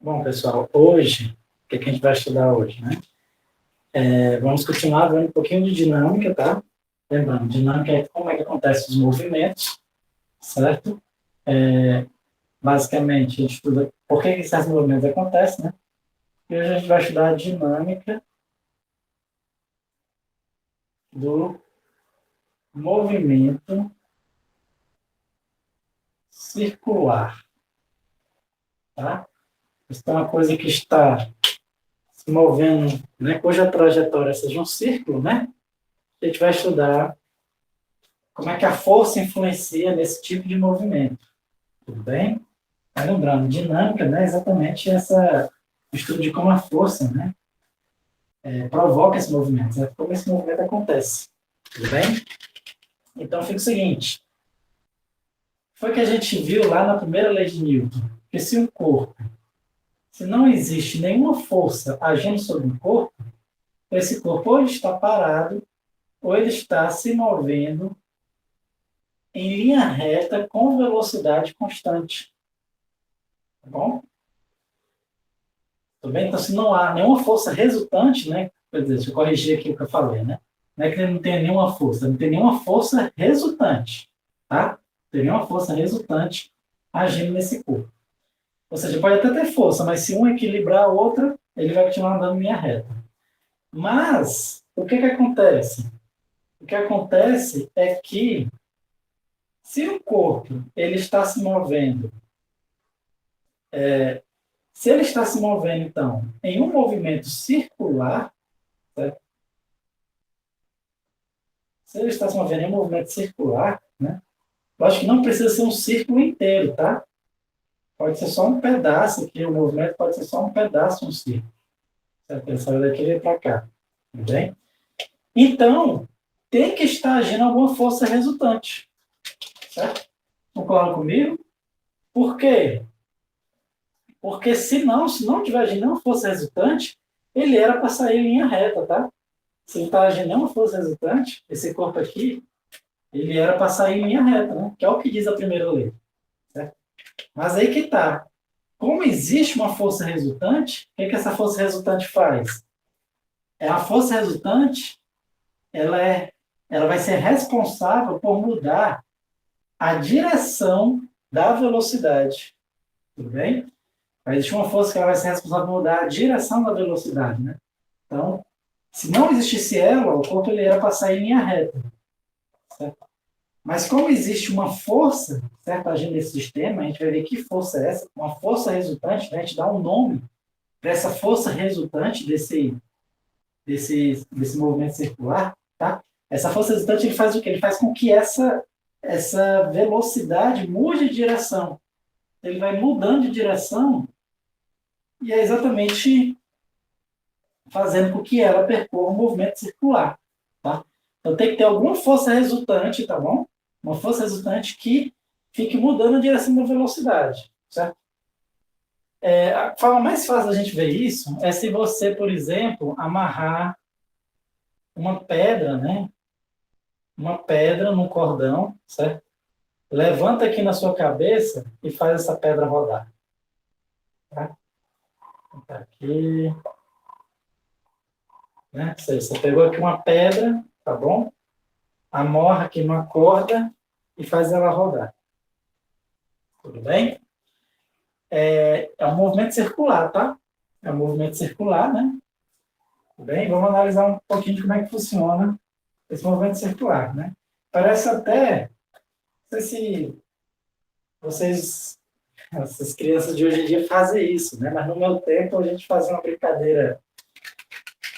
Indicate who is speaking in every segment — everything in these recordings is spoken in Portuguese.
Speaker 1: Bom, pessoal, hoje, o que a gente vai estudar hoje, né? Vamos continuar vendo um pouquinho de dinâmica, tá? Lembrando, dinâmica é como é que acontecem os movimentos, certo? Basicamente, a gente estuda por que esses movimentos acontecem, né? E hoje a gente vai estudar a dinâmica do movimento circular, tá? Isso é uma coisa que está se movendo, né? Cuja trajetória seja um círculo, né? A gente vai estudar como é que a força influencia nesse tipo de movimento, tudo bem? Mas lembrando, dinâmica, né, exatamente essa estudo de como a força, né, provoca esse movimento, né, como esse movimento acontece, tudo bem? Então fica o seguinte, foi que a gente viu lá na primeira lei de Newton, que se não existe nenhuma força agindo sobre o corpo, esse corpo ou ele está parado, ou ele está se movendo em linha reta com velocidade constante, tá bom? Tudo bem? Então, se não há nenhuma força resultante, né? Quer dizer, deixa eu corrigir aqui o que eu falei, né? Não é que ele não tenha nenhuma força, não tem nenhuma força resultante, tá? Não tem nenhuma força resultante agindo nesse corpo. Ou seja, pode até ter força, mas se um equilibrar a outra, ele vai continuar andando em linha reta. Mas, o que acontece? O que acontece é que, se o corpo ele está se movendo, se ele está se movendo, então, em um movimento circular, certo? Se ele está se movendo em um movimento circular, né? Eu acho que não precisa ser um círculo inteiro, tá? Pode ser só um pedaço aqui, o movimento pode ser só um pedaço de um círculo. Certo? Ele sai daqui e para cá. Tudo bem? Então, tem que estar agindo alguma força resultante. Certo? Concorda comigo? Por quê? Porque se não tiver agindo nenhuma força resultante, ele era para sair em linha reta, tá? Se não está agindo nenhuma força resultante, esse corpo aqui, ele era para sair em linha reta, né? Que é o que diz a primeira lei. Certo? Mas aí que está. Como existe uma força resultante, o que essa força resultante faz? A força resultante, ela, é, ela vai ser responsável por mudar a direção da velocidade. Tudo bem? Vai existir uma força que ela vai ser responsável por mudar a direção da velocidade, né? Então, se não existisse ela, o corpo ele era para sair em linha reta. Certo? Mas como existe uma força, certo, agindo nesse sistema, a gente vai ver que força é essa, uma força resultante, né? A gente dá um nome para essa força resultante desse movimento circular, tá? Essa força resultante ele faz o quê? Ele faz com que essa velocidade mude de direção. Ele vai mudando de direção e é exatamente fazendo com que ela percorra um movimento circular, tá? Então tem que ter alguma força resultante, tá bom? Uma força resultante que fique mudando a direção da velocidade, certo? A forma mais fácil da gente ver isso é se você, por exemplo, amarrar uma pedra, né? Uma pedra num cordão, certo? Levanta aqui na sua cabeça e faz essa pedra rodar. Tá? Tá aqui. Né? Você pegou aqui uma pedra, tá bom? Amorra aqui numa corda e faz ela rodar. Tudo bem? É um movimento circular, tá? É um movimento circular, né? Tudo bem? Vamos analisar um pouquinho de como é que funciona esse movimento circular, né? Parece até, não sei se vocês, essas crianças de hoje em dia fazem isso, né? Mas no meu tempo a gente fazia uma brincadeira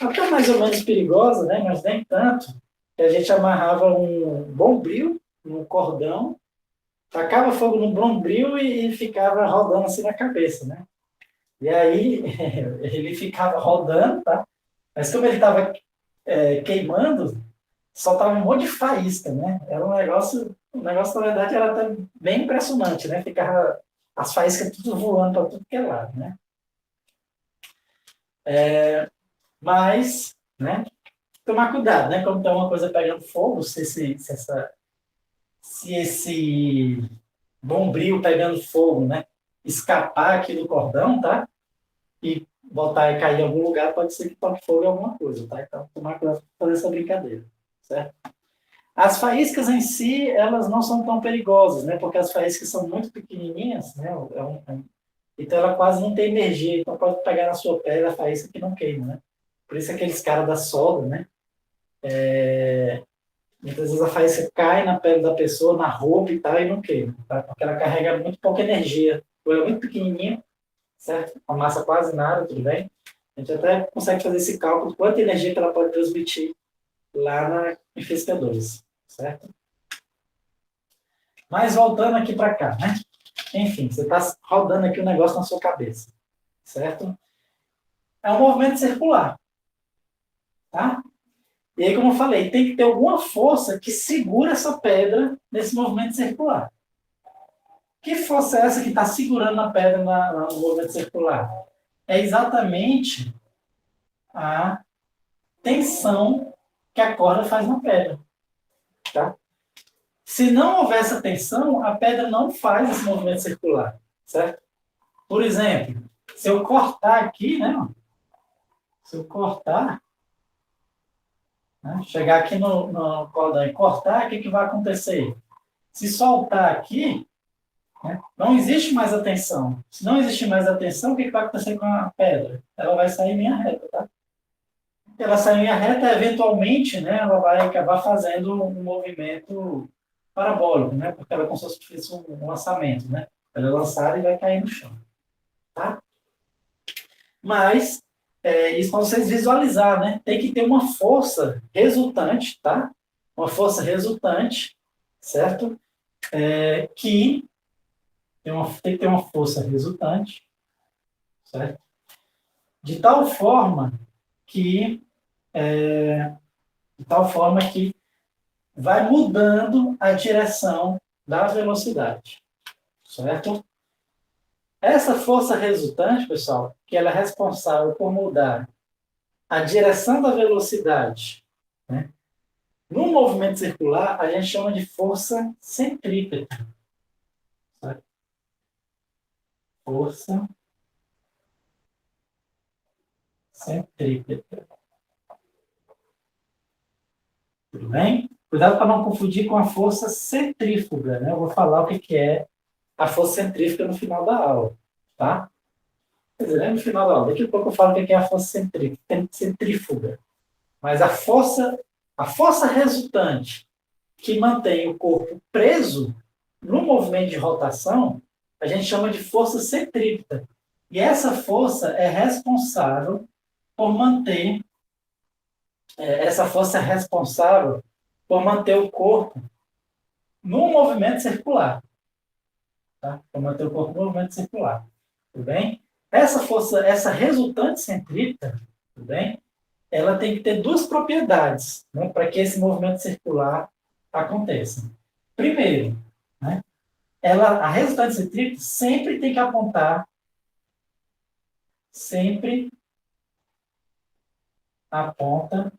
Speaker 1: até mais ou menos perigosa, né? Mas nem tanto. Que a gente amarrava um bombril no cordão, tacava fogo no bombril e ficava rodando assim na cabeça, né? E aí ele ficava rodando, tá? Mas como ele estava queimando, soltava um monte de faísca, né? Era um negócio na verdade era até bem impressionante, né? Ficava as faíscas tudo voando para tudo que é lado, né? Mas, né? Tomar cuidado, né? Quando tem uma coisa pegando fogo, se esse bombril pegando fogo, né? Escapar aqui do cordão, tá? e voltar e cair em algum lugar, pode ser que toque fogo em alguma coisa, tá? Então, tomar cuidado para fazer essa brincadeira, certo? As faíscas em si, elas não são tão perigosas, né? Porque as faíscas são muito pequenininhas, né? Então, ela quase não tem energia, então pode pegar na sua pele a faísca que não queima, né? Por isso aqueles caras da solda, né? Muitas vezes a faísca cai na pele da pessoa, na roupa e tal, e não queima, tá? Porque ela carrega muito pouca energia. Ela é muito pequenininha, certo? A massa quase nada, tudo bem? A gente até consegue fazer esse cálculo de quanta energia que ela pode transmitir lá na infescadores, certo? Mas voltando aqui para cá, né? Enfim, você está rodando aqui um negócio na sua cabeça, certo? É um movimento circular, tá? E aí, como eu falei, tem que ter alguma força que segura essa pedra nesse movimento circular. Que força é essa que está segurando a pedra no movimento circular? É exatamente a tensão que a corda faz na pedra, tá? Se não houver essa tensão, a pedra não faz esse movimento circular, certo? Por exemplo, se eu cortar aqui, né? Se eu cortar, né, chegar aqui no cordão e cortar, o que vai acontecer? Se soltar aqui, né, não existe mais a tensão. Se não existe mais a tensão, o que vai acontecer com a pedra? Ela vai sair em linha reta, tá? Ela sai em linha reta, eventualmente, né, ela vai acabar fazendo um movimento parabólico, né? Porque ela é como se fosse um lançamento, né? Ela é lançada e vai cair no chão, tá? Mas, isso para vocês visualizar, né? Tem que ter uma força resultante, tá? Uma força resultante, certo? Tem que ter uma força resultante, certo? De tal forma que, de tal forma que vai mudando a direção da velocidade, certo? Essa força resultante, pessoal, que ela é responsável por mudar a direção da velocidade, né? No movimento circular, a gente chama de força centrípeta. Certo? Força centrípeta. Tudo bem? Cuidado para não confundir com a força centrífuga, né? Eu vou falar o que é a força centrífuga no final da aula, tá? Quer dizer, no final da aula. Daqui a pouco eu falo o que é a força centrífuga. Mas a força resultante que mantém o corpo preso no movimento de rotação, a gente chama de força centrípeta. E essa força é responsável por manter, essa força é responsável por manter o corpo no movimento circular. Tá? Por manter o corpo no movimento circular. Tudo bem? Essa força, essa resultante centrípeta, tudo bem? Ela tem que ter duas propriedades, né, para que esse movimento circular aconteça. Primeiro, né, a resultante centrípeta sempre tem que apontar, sempre aponta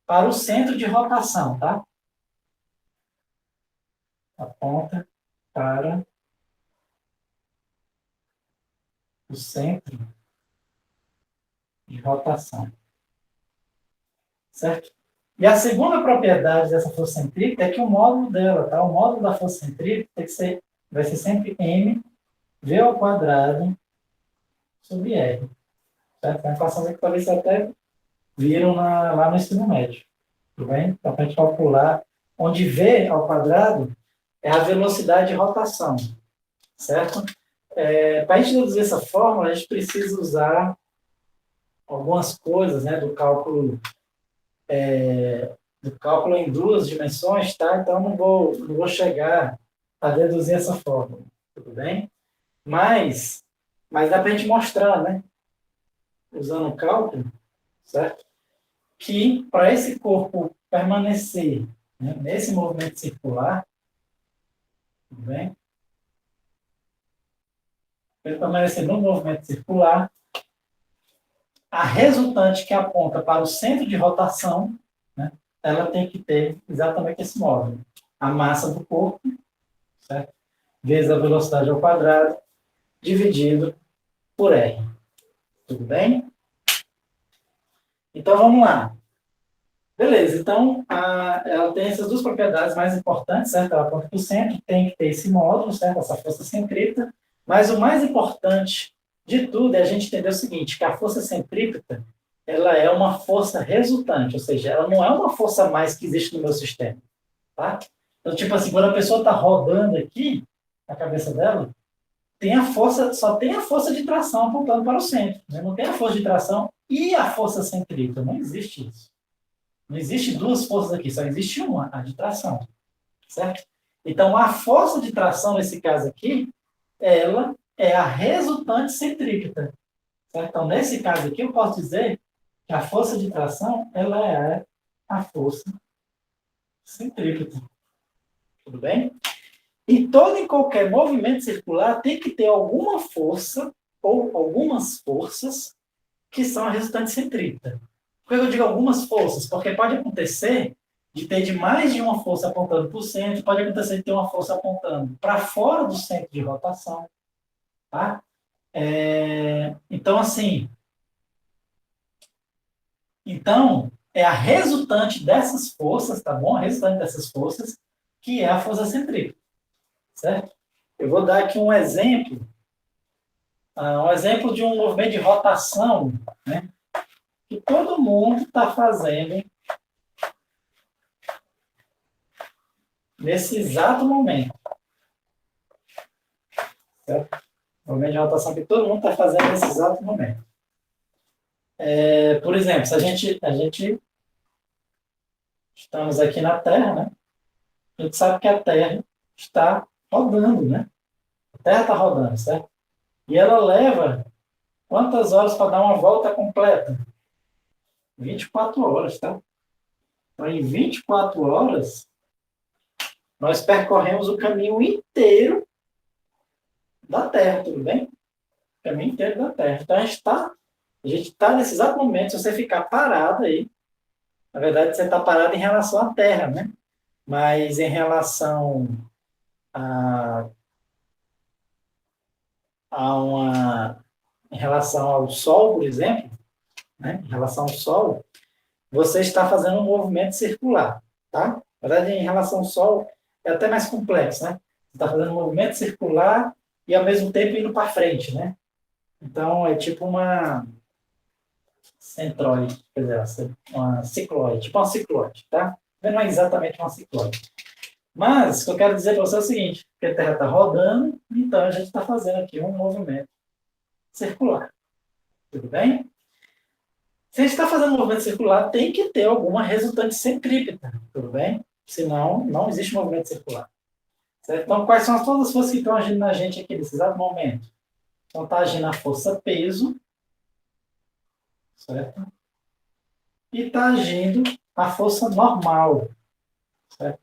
Speaker 1: para o centro de rotação, tá? Aponta para o centro de rotação, certo? E a segunda propriedade dessa força centrípeta é que o módulo dela, tá? O módulo da força centrípeta vai ser sempre mv ao quadrado sobre r. Certo? É uma equação que talvez vocês até viram lá no ensino médio. Tudo bem? Então, para a gente calcular, onde v ao quadrado é a velocidade de rotação, certo? Para a gente deduzir essa fórmula, a gente precisa usar algumas coisas, né, do cálculo em duas dimensões, tá? Então, não vou chegar a deduzir essa fórmula, tudo bem? Mas dá para a gente mostrar, né, usando o cálculo, certo? Que para esse corpo permanecer, né, nesse movimento circular, tudo bem? Para ele permanecer no movimento circular, a resultante que aponta para o centro de rotação, né, ela tem que ter exatamente esse módulo. A massa do corpo, certo? Vezes a velocidade ao quadrado, dividido por R. Tudo bem? Então, vamos lá. Beleza, então, ela tem essas duas propriedades mais importantes, certo? Ela aponta para o centro, tem que ter esse módulo, certo? Essa força centrípeta. Mas o mais importante de tudo é a gente entender o seguinte, que a força centrípeta, ela é uma força resultante, ou seja, ela não é uma força a mais que existe no meu sistema, tá? Então, tipo assim, quando a pessoa está rodando aqui, a cabeça dela, tem a força, só tem a força de tração apontando para o centro, né? Não tem a força de tração e a força centrípeta, não existe isso. Não existe duas forças aqui, só existe uma, a de tração, certo? Então, a força de tração, nesse caso aqui, ela é a resultante centrípeta, certo? Então, nesse caso aqui, eu posso dizer que a força de tração, ela é a força centrípeta. Tudo bem? E todo e qualquer movimento circular tem que ter alguma força ou algumas forças que são a resultante centrípeta. Por que eu digo algumas forças? Porque pode acontecer de ter de mais de uma força apontando para o centro, pode acontecer de ter uma força apontando para fora do centro de rotação. Tá? Então, assim, é a resultante dessas forças, tá bom? A resultante dessas forças, que é a força centrípeta, certo? Eu vou dar aqui um exemplo de um movimento de rotação, né? Que todo mundo está fazendo nesse exato momento. Certo? Movimento de rotação que todo mundo está fazendo nesse exato momento. Por exemplo, se a gente estamos aqui na Terra, né? A gente sabe que a Terra está rodando, né? A Terra está rodando, certo? E ela leva quantas horas para dar uma volta completa? 24 horas, tá? Então, em 24 horas, nós percorremos o caminho inteiro da Terra, tudo bem? O caminho inteiro da Terra. Então, a gente está nesse exato momento, se você ficar parado aí, na verdade, você está parado em relação à Terra, né? Mas em relação a, em relação ao Sol, por exemplo, né? Em relação ao Sol, você está fazendo um movimento circular, tá? Na verdade, em relação ao Sol, é até mais complexo, né? Você está fazendo um movimento circular e, ao mesmo tempo, indo para frente, né? Então, é tipo uma centroide, quer dizer, uma cicloide, tipo uma cicloide, tá? Não é exatamente uma cicloide. Mas, o que eu quero dizer para você é o seguinte, que a Terra está rodando, então a gente está fazendo aqui um movimento circular. Tudo bem? Se a gente está fazendo um movimento circular, tem que ter alguma resultante centrípeta. Tudo bem? Senão, não existe movimento circular. Certo? Então, quais são todas as forças que estão agindo na gente aqui nesse exato momento? Então, está agindo a força peso, certo? E está agindo a força normal, certo?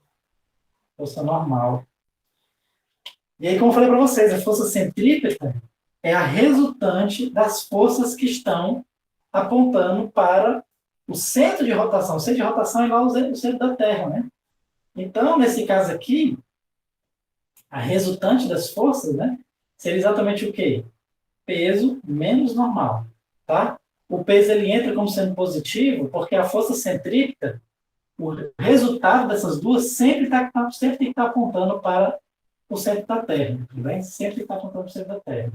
Speaker 1: Força normal. E aí, como eu falei para vocês, a força centrípeta é a resultante das forças que estão apontando para o centro de rotação. O centro de rotação é igual ao centro da Terra, né? Então, nesse caso aqui, a resultante das forças, né, seria exatamente o quê? Peso menos normal, tá? O peso ele entra como sendo positivo porque a força centrípeta, o resultado dessas duas sempre tem que estar apontando para o centro da Terra, tudo bem? Sempre está apontando para o centro da Terra.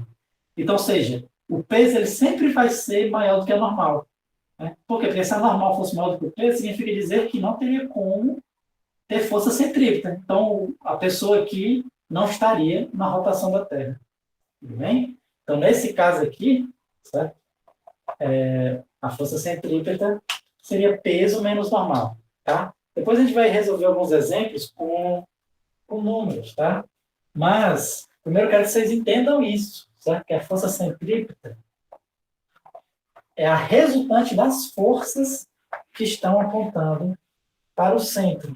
Speaker 1: Então, ou seja, o peso ele sempre vai ser maior do que a normal. Né? Por quê? Porque se a normal fosse maior do que o peso, significa dizer que não teria como ter força centrípeta. Então, a pessoa aqui não estaria na rotação da Terra. Tudo bem? Então, nesse caso aqui, certo? A força centrípeta seria peso menos normal. Tá? Depois a gente vai resolver alguns exemplos com números, tá? Mas, primeiro eu quero que vocês entendam isso, certo? Que a força centrípeta é a resultante das forças que estão apontando para o centro.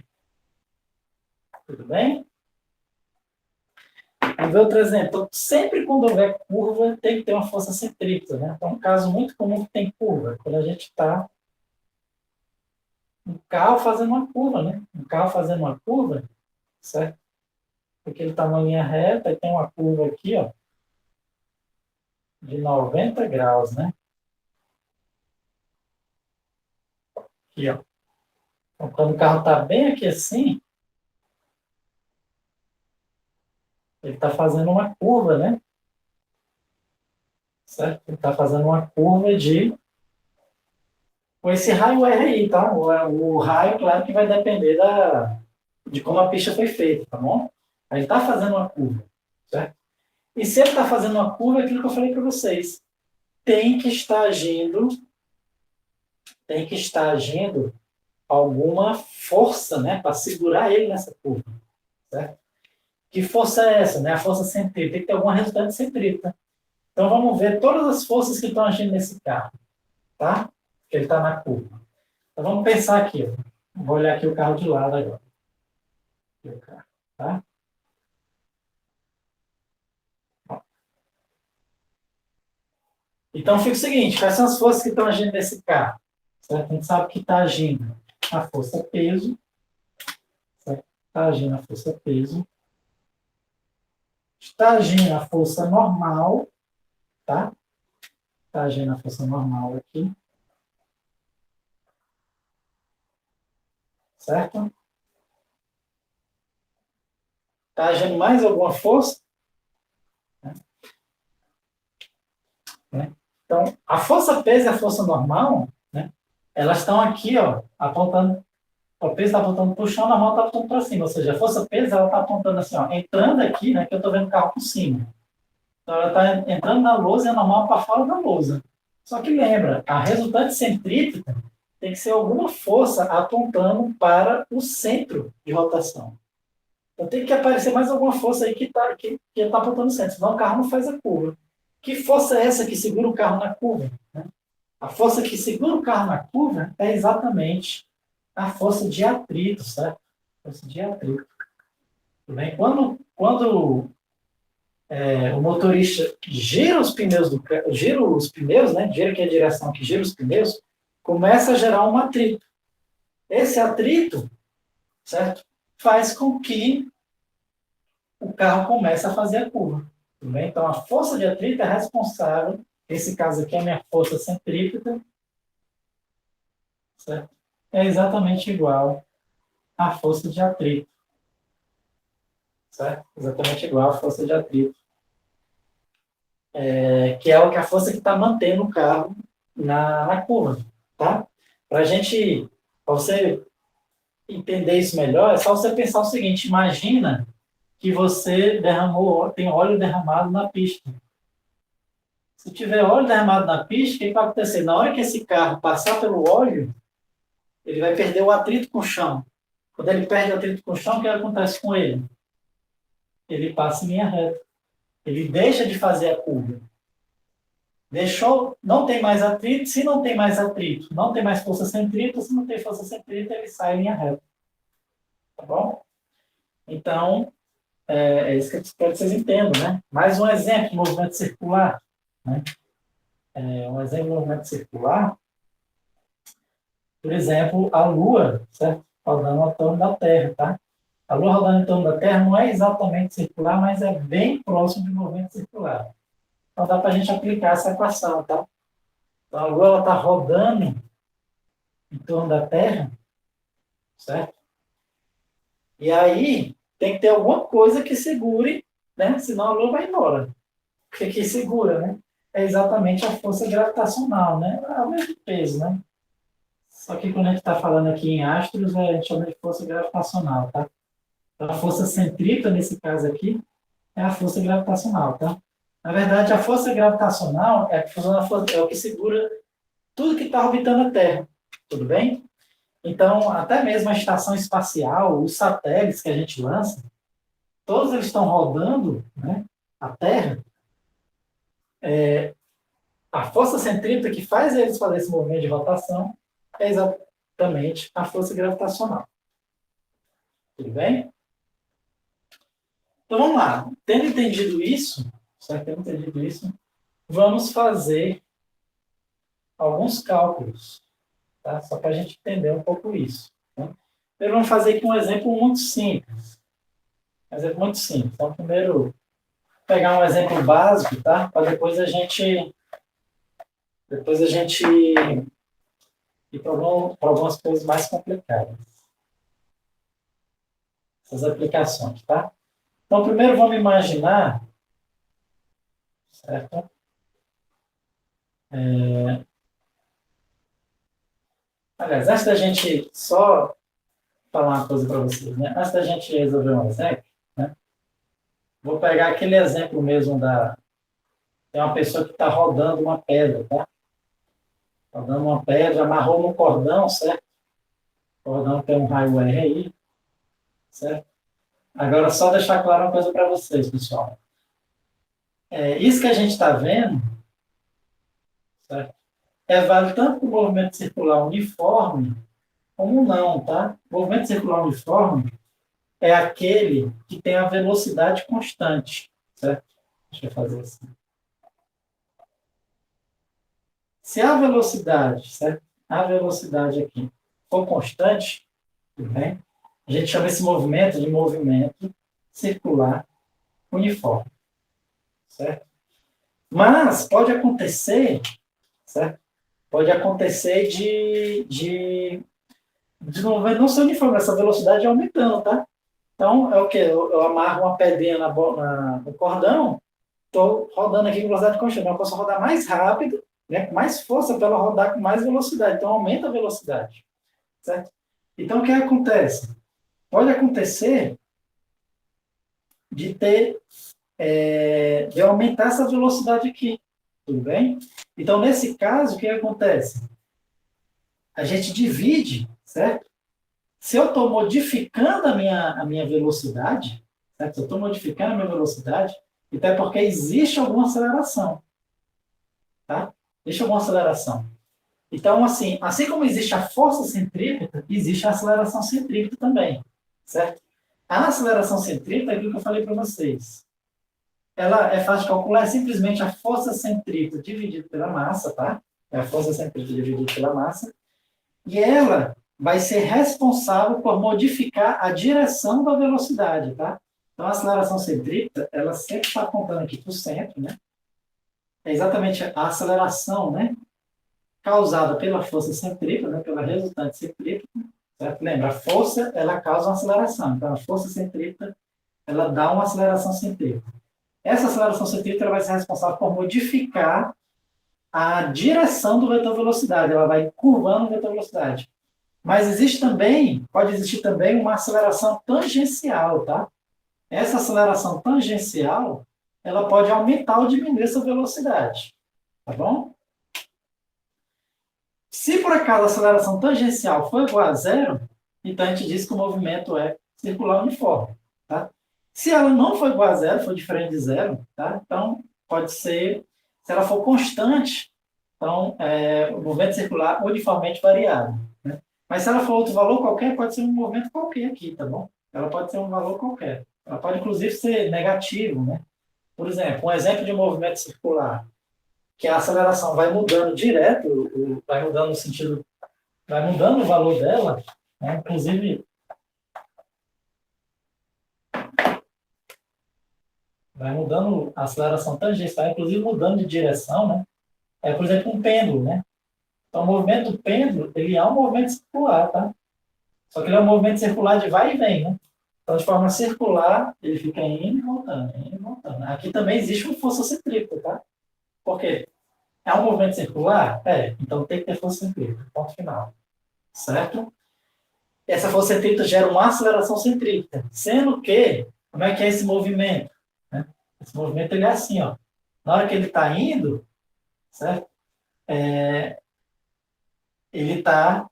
Speaker 1: Tudo bem? Vamos ver outro exemplo. Então, sempre quando houver curva, tem que ter uma força centrípeta. Né? Então, um caso muito comum que tem curva, quando a gente está um carro fazendo uma curva, né? Um carro fazendo uma curva, certo? Porque ele está numa linha reta e tem uma curva aqui, ó, de 90 graus, né? Aqui, ó. Então, quando o carro está bem aqui assim, ele está fazendo uma curva, né? Certo? Ele está fazendo uma curva com esse raio R aí, tá? O raio, claro que vai depender de como a pista foi feita, tá bom? Ele está fazendo uma curva, certo? E se ele está fazendo uma curva, é aquilo que eu falei para vocês, tem que estar agindo, tem que estar agindo alguma força, né, para segurar ele nessa curva, certo? Que força é essa, né? A força centrípeta. Tem que ter alguma resultante centrípeta. Então vamos ver todas as forças que estão agindo nesse carro, tá? Que ele está na curva. Então vamos pensar aqui, ó. Vou olhar aqui o carro de lado agora. Aqui o carro, tá? Então fica o seguinte, quais são as forças que estão agindo nesse carro? Certo? A gente sabe que está agindo a força peso, certo? Está agindo a força peso, está agindo a força normal, tá? Está agindo a força normal aqui, certo? Está agindo mais alguma força? Né? Então, a força peso e a força normal, né? Elas estão aqui, ó, apontando. O peso está apontando para o chão, a normal está apontando para cima. Ou seja, a força peso ela está apontando assim, ó, entrando aqui, né? Que eu estou vendo o carro por cima. Então, ela está entrando na lousa e a normal para fora da lousa. Só que lembra, a resultante centrípeta tem que ser alguma força apontando para o centro de rotação. Então tem que aparecer mais alguma força aí que está apontando o centro, senão o carro não faz a curva. Que força é essa que segura o carro na curva? Né? A força que segura o carro na curva é exatamente a força de atrito, certo? Força de atrito. Tudo bem? Quando o motorista gira os pneus né? Gira aqui a direção que gira os pneus, começa a gerar um atrito. Esse atrito, certo? Faz com que o carro comece a fazer a curva. Tudo bem? Então, a força de atrito é responsável, nesse caso aqui é a minha força centrípeta, certo? É exatamente igual à força de atrito, certo? Exatamente igual à força de atrito. Que é a força que está mantendo o carro na curva, tá? Para você entender isso melhor, é só você pensar o seguinte, imagina que você tem óleo derramado na pista. Se tiver óleo derramado na pista, o que vai acontecer? Na hora que esse carro passar pelo óleo, ele vai perder o atrito com o chão. Quando ele perde o atrito com o chão, o que acontece com ele? Ele passa em linha reta. Ele deixa de fazer a curva. Não tem mais atrito. Se não tem mais atrito, não tem mais força centrípeta. Se não tem força centrípeta, ele sai em linha reta. Tá bom? Então, é isso que eu espero que vocês entendam, né? Mais um exemplo de movimento circular. Né? Um exemplo de movimento circular, por exemplo, a Lua, certo? Rodando ao torno da Terra, tá? A Lua rodando em torno da Terra não é exatamente circular, mas é bem próximo de movimento circular. Então dá para a gente aplicar essa equação, tá? Então a Lua está rodando em torno da Terra, certo? E aí tem que ter alguma coisa que segure, né? Senão a Lua vai embora. O que segura, né? É exatamente a força gravitacional, né? É o mesmo peso, né? Só que quando a gente está falando aqui em astros, a gente chama de força gravitacional, tá? Então, a força centrípeta, nesse caso aqui, é a força gravitacional, tá? Na verdade, a força gravitacional é o que segura tudo que está orbitando a Terra, tudo bem? Então, até mesmo a estação espacial, os satélites que a gente lança, todos eles estão rodando, né, a Terra. A força centrípeta que faz eles fazer esse movimento de rotação é exatamente a força gravitacional. Tudo bem? Então, vamos lá. Tendo entendido isso, certo? Tendo entendido isso, vamos fazer alguns cálculos, tá? Só para a gente entender um pouco isso. Né? Então, vamos fazer aqui um exemplo muito simples. Um exemplo muito simples. Então, primeiro, pegar um exemplo básico, tá? Para depois a gente e para algumas coisas mais complicadas. Essas aplicações, tá? Então, primeiro vamos imaginar, certo? Aliás, antes da gente só falar uma coisa para vocês, né? Antes da gente resolver um exemplo, né? Vou pegar aquele exemplo mesmo tem uma pessoa que está rodando uma pedra, tá? Rodando uma pedra, amarrou no cordão, certo? O cordão tem um raio R aí, certo? Agora, só deixar claro uma coisa para vocês, pessoal. Isso que a gente está vendo, certo? É válido tanto para o movimento circular uniforme, como não, tá? O movimento circular uniforme é aquele que tem a velocidade constante, certo? Deixa eu fazer assim. Se a velocidade, certo? A velocidade aqui for constante, tudo bem? A gente chama esse movimento de movimento circular uniforme, certo? Mas pode acontecer, certo? Pode acontecer de não ser uniforme, essa velocidade é aumentando, tá? Então, é o quê? Eu amarro uma pedrinha no cordão, estou rodando aqui com velocidade constante. Eu posso rodar mais rápido, né, com mais força para ela rodar com mais velocidade. Então, aumenta a velocidade, certo? Então, o que acontece? Pode acontecer de de aumentar essa velocidade aqui, tudo bem? Então, nesse caso, o que acontece? A gente divide, certo? Se eu estou modificando a minha velocidade, certo? Se eu estou modificando a minha velocidade, então é porque existe alguma aceleração, tá? Existe alguma aceleração. Então, assim como existe a força centrípeta, existe a aceleração centrípeta também, certo? A aceleração centrípeta é aquilo que eu falei para vocês. Ela é fácil de calcular, é simplesmente a força centrípeta dividida pela massa, tá? É a força centrípeta dividida pela massa. E ela vai ser responsável por modificar a direção da velocidade, tá? Então, a aceleração centrípeta, ela sempre está apontando aqui para o centro, né? É exatamente a aceleração, né? Causada pela força centrípeta, né? Pela resultante centrípeta, certo? Lembra, a força, ela causa uma aceleração. Então, a força centrípeta, ela dá uma aceleração centrípeta. Essa aceleração centrípeta vai ser responsável por modificar a direção do vetor velocidade. Ela vai curvando o vetor velocidade. Mas pode existir também uma aceleração tangencial, tá? Essa aceleração tangencial, ela pode aumentar ou diminuir essa velocidade, tá bom? Se por acaso a aceleração tangencial for igual a zero, então a gente diz que o movimento é circular uniforme, tá? Se ela não for igual a zero, for diferente de zero, tá? Então pode ser, se ela for constante, então o movimento circular uniformemente variável, né? Mas se ela for outro valor qualquer, pode ser um movimento qualquer aqui, tá bom? Ela pode ser um valor qualquer. Ela pode, inclusive, ser negativo, né? Por exemplo, um exemplo de movimento circular, que a aceleração vai mudando direto, vai mudando no sentido, vai mudando o valor dela, né? Inclusive, vai mudando a aceleração tangencial, inclusive mudando de direção, né? É, por exemplo, um pêndulo, né? Então, o movimento do pêndulo, ele é um movimento circular, tá? Só que ele é um movimento circular de vai e vem, né? Então, de forma circular, ele fica indo e voltando, indo e voltando. Aqui também existe uma força centrípeta, tá? Por quê? É um movimento circular? Então tem que ter força centrípeta, ponto final. Certo? Essa força centrípeta gera uma aceleração centrípeta, sendo que, como é que é esse movimento? Né? Esse movimento ele é assim, ó. Na hora que ele está indo, certo? Ele está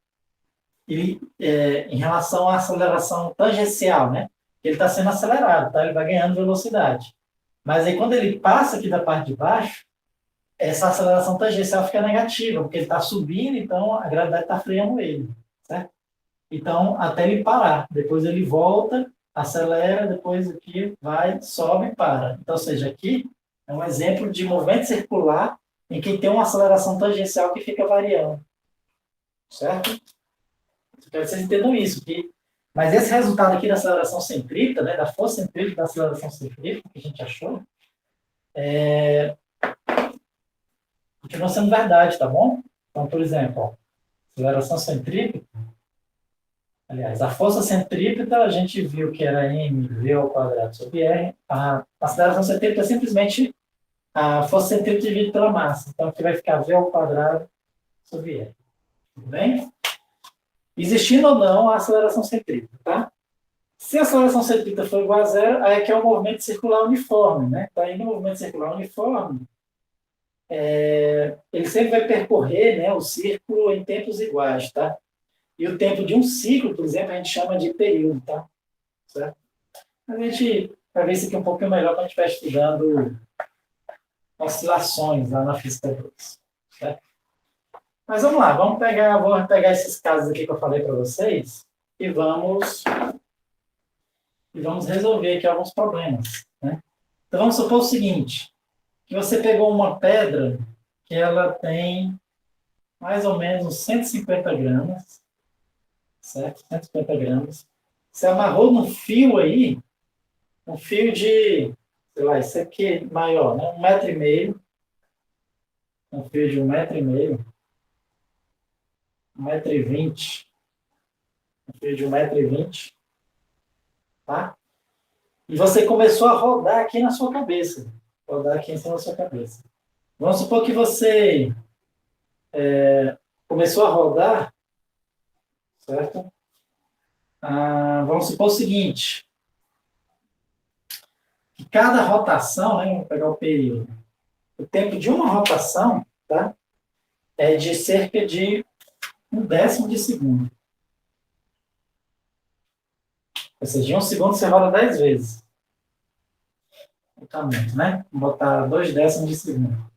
Speaker 1: em relação à aceleração tangencial, né? Ele está sendo acelerado, tá? Ele vai ganhando velocidade. Mas aí quando ele passa aqui da parte de baixo, essa aceleração tangencial fica negativa, porque ele está subindo, então a gravidade está freando ele, certo? Então, até ele parar. Depois ele volta, acelera, depois aqui vai, sobe e para. Então, ou seja, aqui é um exemplo de movimento circular em que tem uma aceleração tangencial que fica variando, certo? Eu quero que vocês entendam isso. Mas esse resultado aqui da aceleração centrípeta, né, da força centrípeta da aceleração centrípeta, que a gente achou, continua sendo verdade, tá bom? Então, por exemplo, ó, Aceleração centrípeta, aliás, a força centrípeta, a gente viu que era mv ao quadrado sobre r. A aceleração centrípeta é simplesmente a força centrípeta dividida pela massa. Então, aqui vai ficar v ao quadrado sobre r. Tudo bem? Existindo ou não a aceleração centrípeta, tá? Se a aceleração centrípeta for igual a zero, aí aqui é o movimento circular uniforme, né? Então, aí no movimento circular uniforme, ele sempre vai percorrer, né, o círculo em tempos iguais, tá? E o tempo de um ciclo, por exemplo, a gente chama de período, tá? Certo? A gente vai ver isso aqui um pouquinho melhor quando a gente estiver estudando oscilações lá na física 2. Certo? Mas vamos lá, vamos pegar esses casos aqui que eu falei para vocês e vamos resolver aqui alguns problemas. Né? Então vamos supor o seguinte, que você pegou uma pedra que ela tem mais ou menos uns 150 gramas, certo? 150 gramas. Você amarrou num fio aí, um fio de, sei lá, isso aqui é maior, né? 1,5 m, um fio de 1,5 m, 1,20 m, um fio de 1,20 m, tá? E você começou a rodar aqui na sua cabeça. Rodar aqui em cima da sua cabeça. Vamos supor que você começou a rodar, certo? Vamos supor o seguinte, que cada rotação, né, vamos pegar o período, o tempo de uma rotação, tá, é de cerca de 1/10 de segundo. Ou seja, em um segundo você roda 10 vezes. Né? Vou botar 2/10 de segundo.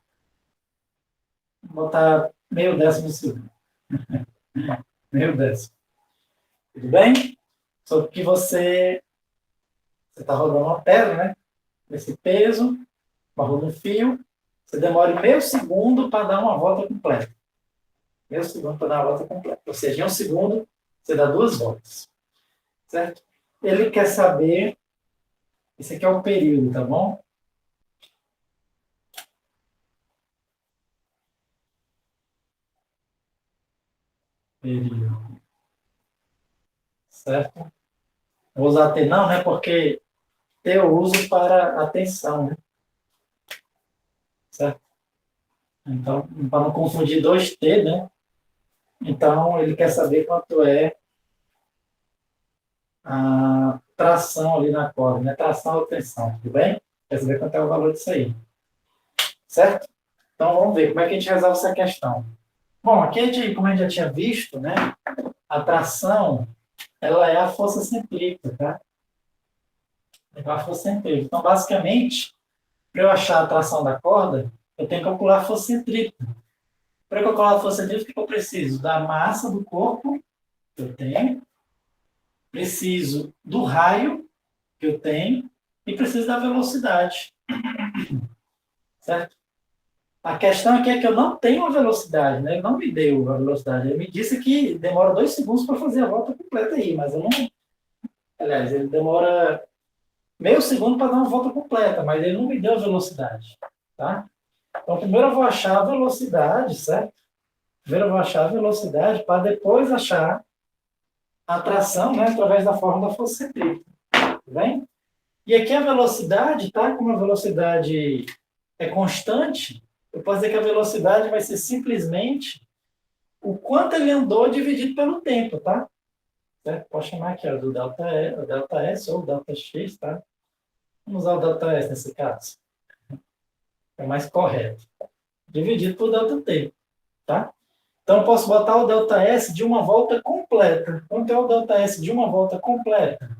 Speaker 1: Vou botar meio décimo de segundo. Meio décimo. Tudo bem? Só que você está rodando uma pedra, né? Esse peso, amarrou no fio, você demora meio segundo para dar uma volta completa. Meio segundo para dar uma volta completa. Ou seja, em um segundo, você dá 2 voltas. Certo? Ele quer saber, esse aqui é o período, tá bom? Período. Certo? Vou usar T não, né? Porque T eu uso para atenção, né? Certo? Então, para não confundir 2T, né? Então, ele quer saber quanto é a tração ali na corda, né? Tração ou tensão, tudo bem? Quer saber quanto é o valor disso aí. Certo? Então, vamos ver como é que a gente resolve essa questão. Bom, aqui, como a gente já tinha visto, né? A tração, ela é a força centrípeta, tá? É a força centrípeta. Então, basicamente, para eu achar a tração da corda, eu tenho que calcular a força centrípeta. Para calcular a força centrípeta, o que eu preciso? Da massa do corpo que eu tenho, preciso do raio que eu tenho e preciso da velocidade. Certo? A questão aqui é que eu não tenho a velocidade, né? Ele não me deu a velocidade. Ele me disse que demora 2 segundos para fazer a volta completa aí, mas eu não. Aliás, ele demora meio segundo para dar uma volta completa, mas ele não me deu a velocidade. Tá? Então, primeiro eu vou achar a velocidade, certo? Primeiro eu vou achar a velocidade para depois achar a tração, né, através da fórmula da força centrípeta. Tá bem? E aqui a velocidade, tá? Como a velocidade é constante, eu posso dizer que a velocidade vai ser simplesmente o quanto ele andou dividido pelo tempo, tá? Certo? Pode chamar aqui ó, do delta S ou delta X, tá? Vamos usar o delta S nesse caso. É mais correto. Dividido por delta T, tá? Então, eu posso botar o ΔS de uma volta completa. Quanto é o ΔS de uma volta completa?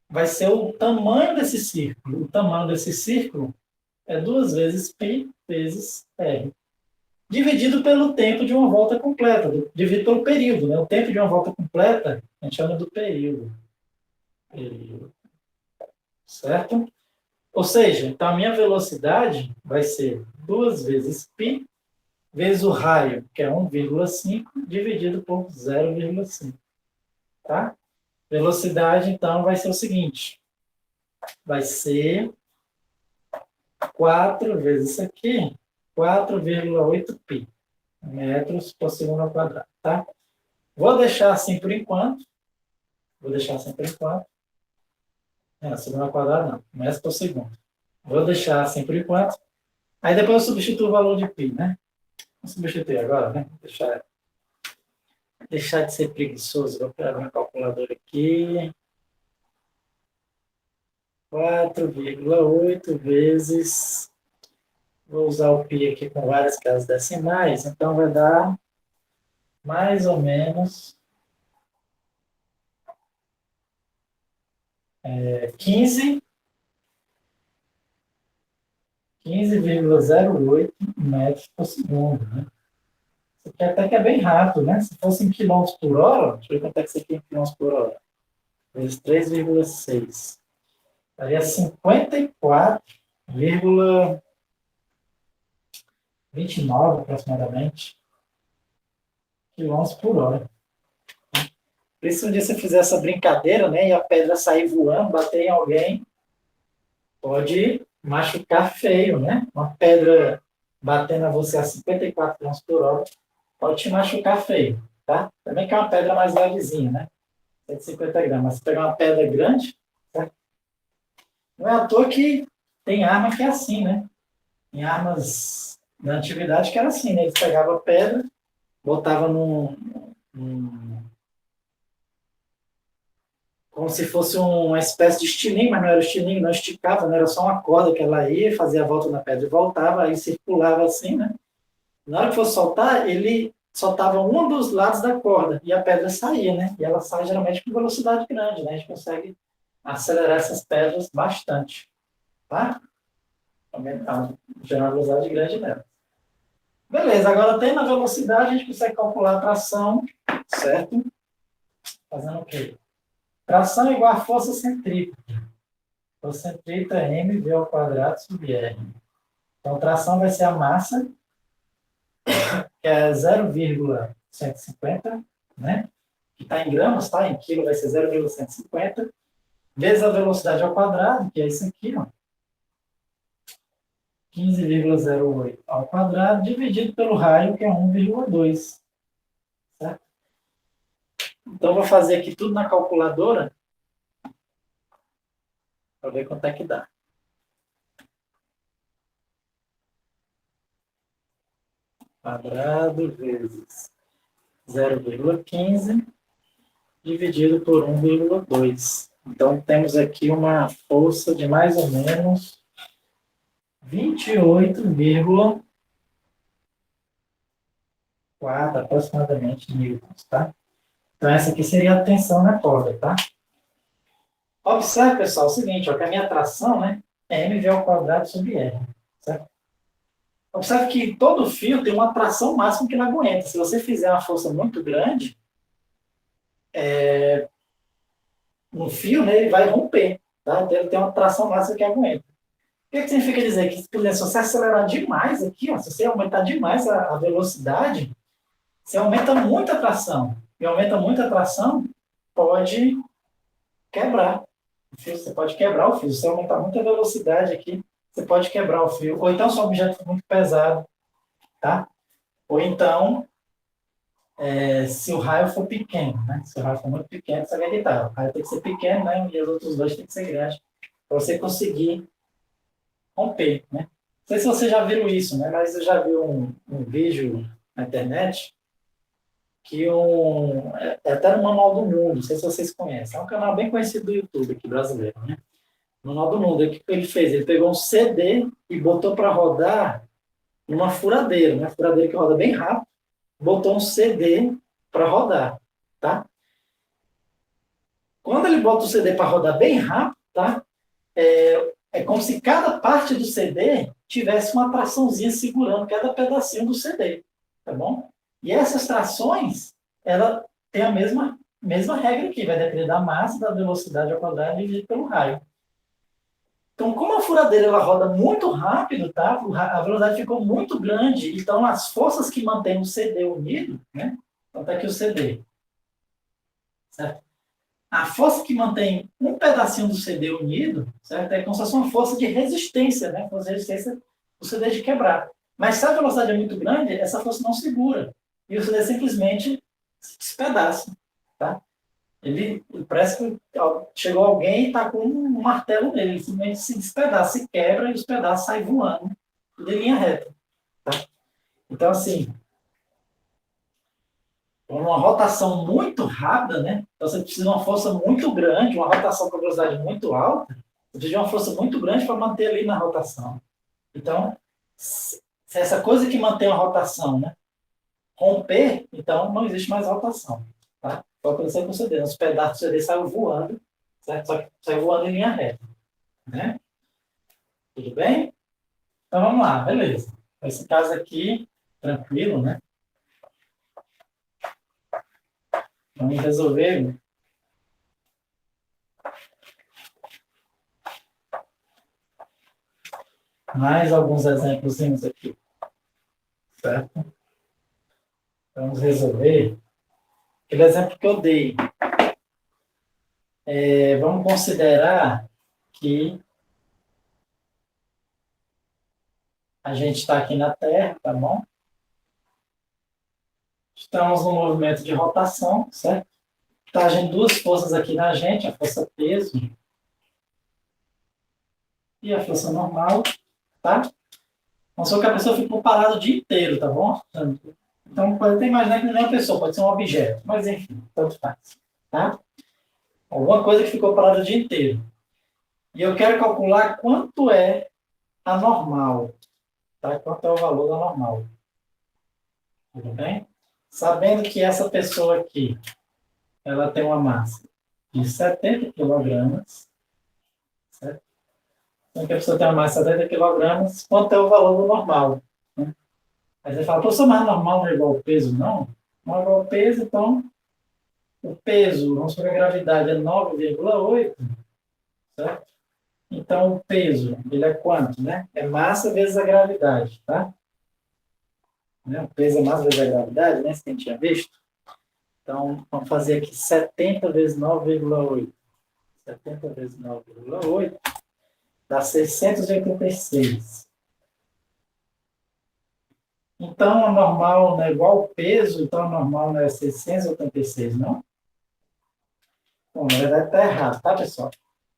Speaker 1: Vai ser o tamanho desse círculo. O tamanho desse círculo é 2 vezes π vezes r. Dividido pelo tempo de uma volta completa. Dividido pelo período. Né? O tempo de uma volta completa, a gente chama do período. Certo? Ou seja, então a minha velocidade vai ser 2 vezes π vezes o raio, que é 1,5, dividido por 0,5. Tá? Velocidade, então, vai ser o seguinte. Vai ser 4 vezes isso aqui, 4,8π. metros por segundo ao quadrado, tá? Vou deixar assim por enquanto. Não, segundo ao quadrado não, metros por segundo. Vou deixar assim por enquanto. Aí depois eu substituo o valor de π, né? Vou substituir agora, né? Deixar de ser preguiçoso. Vou pegar uma calculadora aqui. 4,8 vezes... Vou usar o π aqui com várias casas decimais, então vai dar mais ou menos 15,08 metros por segundo, né? Isso aqui até que é bem rápido, né? Se fosse em quilômetros por hora, deixa eu ver quanto é que isso aqui é em quilômetros por hora. Vezes 3,6. Daria 54,29 aproximadamente quilômetros por hora. Por isso, um dia você fizer essa brincadeira, né, e a pedra sair voando, bater em alguém, pode machucar feio, né? Uma pedra batendo a você a 54 km por hora pode te machucar feio, tá? Também que é uma pedra mais levezinha, né? 150 gramas. Mas se pegar uma pedra grande, tá? Não é à toa que tem arma que é assim, né? Tem armas da antiguidade que era assim, né? Eles pegavam a pedra, botavam como se fosse uma espécie de estilingue, mas não era estilingue, não esticava, não era só uma corda que ela ia, fazia a volta na pedra e voltava, aí circulava assim, né? Na hora que fosse soltar, ele soltava um dos lados da corda e a pedra saía, né? E ela sai geralmente com velocidade grande, né? A gente consegue acelerar essas pedras bastante, tá? Gerar uma velocidade grande nela. Beleza, agora tendo a velocidade, a gente consegue calcular a tração, certo? Fazendo o quê? Tração é igual a força centrípeta. Força centrípeta é mv ao quadrado sobre r. Então, tração vai ser a massa, que é 0,150, né? Que está em gramas, tá? Em quilo vai ser 0,150, vezes a velocidade ao quadrado, que é isso aqui, ó. 15,08 ao quadrado, dividido pelo raio, que é 1,2. Certo? Então, vou fazer aqui tudo na calculadora, para ver quanto é que dá. Quadrado vezes 0,15 dividido por 1,2. Então, temos aqui uma força de mais ou menos 28,4 aproximadamente newtons, tá? Então, essa aqui seria a tensão na corda, tá? Observe, pessoal, o seguinte, ó, que a minha tração, né, é mv ao quadrado sobre r, certo? Observe que todo fio tem uma tração máxima que ele aguenta. Se você fizer uma força muito grande, no fio, né, ele vai romper, tá? Então, ele tem uma tração máxima que aguenta. O que significa dizer? Que, por exemplo, se você acelerar demais aqui, ó, se você aumentar demais a velocidade, você aumenta muito a tração. E aumenta muito a tração, pode quebrar o fio. Você pode quebrar o fio. Se você aumentar muito a velocidade aqui, você pode quebrar o fio. Ou então, se o objeto for muito pesado, tá? Ou então, se o raio for pequeno, né? Se o raio for muito pequeno, você vai evitar. O raio tem que ser pequeno, né? E os outros dois tem que ser grandes, para você conseguir romper, né? Não sei se vocês já viram isso, né? Mas eu já vi um vídeo na internet que até no Manual do Mundo, não sei se vocês conhecem, é um canal bem conhecido do YouTube aqui brasileiro, né? Manual do Mundo, o que ele fez? Ele pegou um CD e botou para rodar numa furadeira, né? Furadeira que roda bem rápido, botou um CD para rodar, tá? Quando ele bota o CD para rodar bem rápido, tá? É como se cada parte do CD tivesse uma traçãozinha segurando cada pedacinho do CD, tá bom? E essas trações, ela tem a mesma regra aqui, vai depender da massa, da velocidade ao quadrado dividido pelo raio. Então, como a furadeira ela roda muito rápido, tá? A velocidade ficou muito grande, então as forças que mantêm o CD unido, né? Então tá aqui o CD, certo? A força que mantém um pedacinho do CD unido, certo? É como se fosse uma força de resistência, né? Força de resistência do CD de quebrar. Mas se a velocidade é muito grande, essa força não segura. E o CD simplesmente se despedaça. Tá? Ele parece que chegou alguém e está com um martelo nele. Ele simplesmente se despedaça, se quebra e os pedaços saem voando de linha reta. Tá? Então, assim, uma rotação muito rápida, né? Então você precisa de uma força muito grande, uma rotação com velocidade muito alta, você precisa de uma força muito grande para manter ali na rotação. Então, se essa coisa que mantém a rotação, né, romper, então não existe mais rotação. Tá? Foi acontecer com o CD. Os pedaços do CD saem voando, certo? Só que saem voando em linha reta. Né? Tudo bem? Então vamos lá, beleza. Esse caso aqui, tranquilo, né? Vamos resolver mais alguns exemplos aqui, certo? Vamos resolver aquele exemplo que eu dei. Vamos considerar que a gente está aqui na Terra, tá bom? Estamos no movimento de rotação, certo? Está agindo duas forças aqui na gente, a força peso e a força normal, tá? Vamos supor que a pessoa ficou parada o dia inteiro, tá bom? Então, pode até imaginar que não é uma pessoa, pode ser um objeto, mas enfim, tanto faz, tá? Alguma coisa que ficou parada o dia inteiro. E eu quero calcular quanto é a normal, tá? Quanto é o valor da normal. Tudo bem? Sabendo que essa pessoa aqui, ela tem uma massa de 70 quilogramas, certo? Então, que a pessoa tem uma massa de 70 quilogramas, quanto é o valor do normal? Né? Aí você fala, professor, mas normal não é igual ao peso? Não, não é igual ao peso, então o peso, vamos supor que a gravidade é 9,8, certo? Então, o peso, ele é quanto, né? É massa vezes a gravidade, tá? Né? O peso é massa vezes a gravidade, né? Se a gente tinha visto. Então, vamos fazer aqui 70 vezes 9,8. 70 vezes 9,8 dá 686. Então, a normal não é igual ao peso, então a normal não é 686, não? Bom, na verdade está errado, tá, pessoal?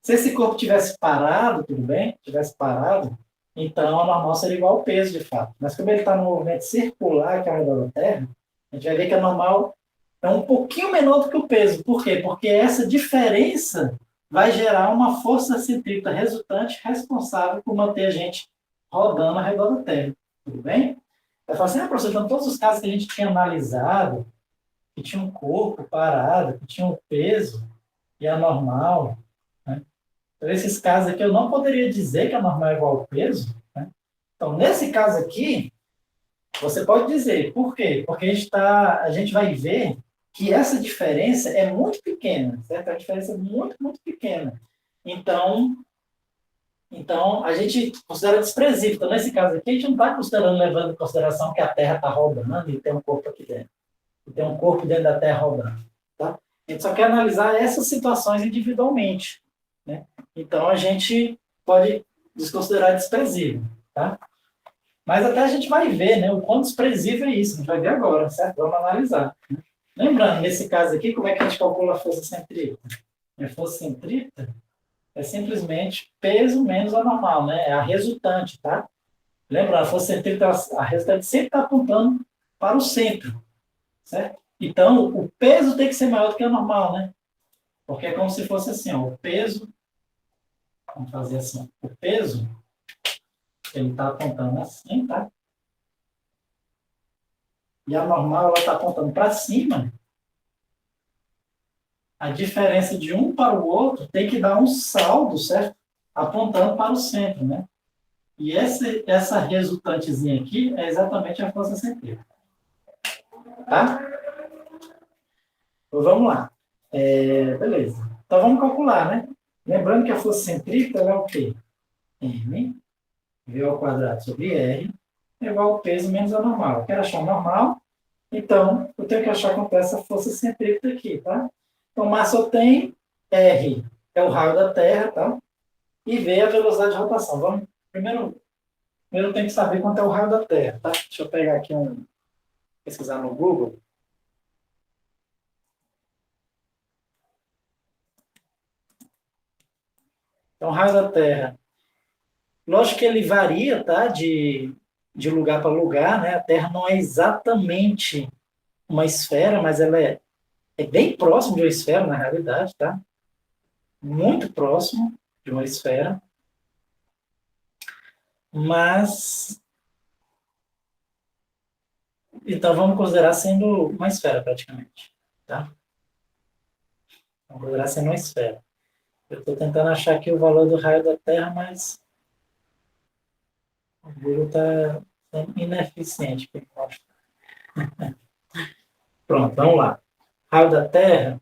Speaker 1: Se esse corpo tivesse parado, tudo bem? Tivesse parado, então a normal seria igual ao peso, de fato. Mas como ele está no movimento circular que é ao redor da Terra, a gente vai ver que a normal é um pouquinho menor do que o peso. Por quê? Porque essa diferença vai gerar uma força centrípeta resultante responsável por manter a gente rodando ao redor da Terra. Tudo bem? Vai falar assim, professor, então todos os casos que a gente tinha analisado, que tinha um corpo parado, que tinha um peso, e a normal, né? Então, esses casos aqui eu não poderia dizer que a normal é igual ao peso, né? Então, nesse caso aqui, você pode dizer. Por quê? Porque a gente vai ver que essa diferença é muito pequena, certo? A diferença é muito, muito pequena. Então, a gente considera desprezível. Então, nesse caso aqui, a gente não está considerando, levando em consideração que a Terra está rodando e tem um corpo aqui dentro. E tem um corpo dentro da Terra rodando. Tá? A gente só quer analisar essas situações individualmente. Né? Então, a gente pode desconsiderar desprezível. Tá? Mas até a gente vai ver, né, o quão desprezível é isso. A gente vai ver agora, certo? Vamos analisar. Lembrando, nesse caso aqui, como é que a gente calcula a força centrípeta? A força centrípeta é simplesmente peso menos a normal, né? É a resultante, tá? Lembrando, a força centrípeta, a resultante sempre está apontando para o centro, certo? Então, o peso tem que ser maior do que a normal, né? Porque é como se fosse assim, ó, o peso, vamos fazer assim, o peso, ele está apontando assim, tá? E a normal, ela está apontando para cima. A diferença de um para o outro tem que dar um saldo, certo? Apontando para o centro, né? E essa resultantezinha aqui é exatamente a força centrípeta. Tá? Então, vamos lá. Beleza. Então, vamos calcular, né? Lembrando que a força centrípeta é o quê? M, V ao quadrado sobre R, é igual ao peso menos a normal. Eu quero achar a normal, então, eu tenho que achar quanto é essa força centrípeta aqui, tá? Então, massa eu tenho, R é o raio da Terra, tá? E V é a velocidade de rotação. Vamos primeiro Primeiro eu tenho que saber quanto é o raio da Terra, tá? Deixa eu pegar aqui pesquisar no Google. Então, o raio da Terra. Lógico que ele varia, tá? De lugar para lugar, né? A Terra não é exatamente uma esfera, mas ela é bem próximo de uma esfera, na realidade, tá? Muito próximo de uma esfera. Mas, então vamos considerar sendo uma esfera, praticamente, tá? Vamos considerar sendo uma esfera. Eu estou tentando achar aqui o valor do raio da Terra, mas o Google está sendo ineficiente. Pronto, vamos lá. Raio da Terra,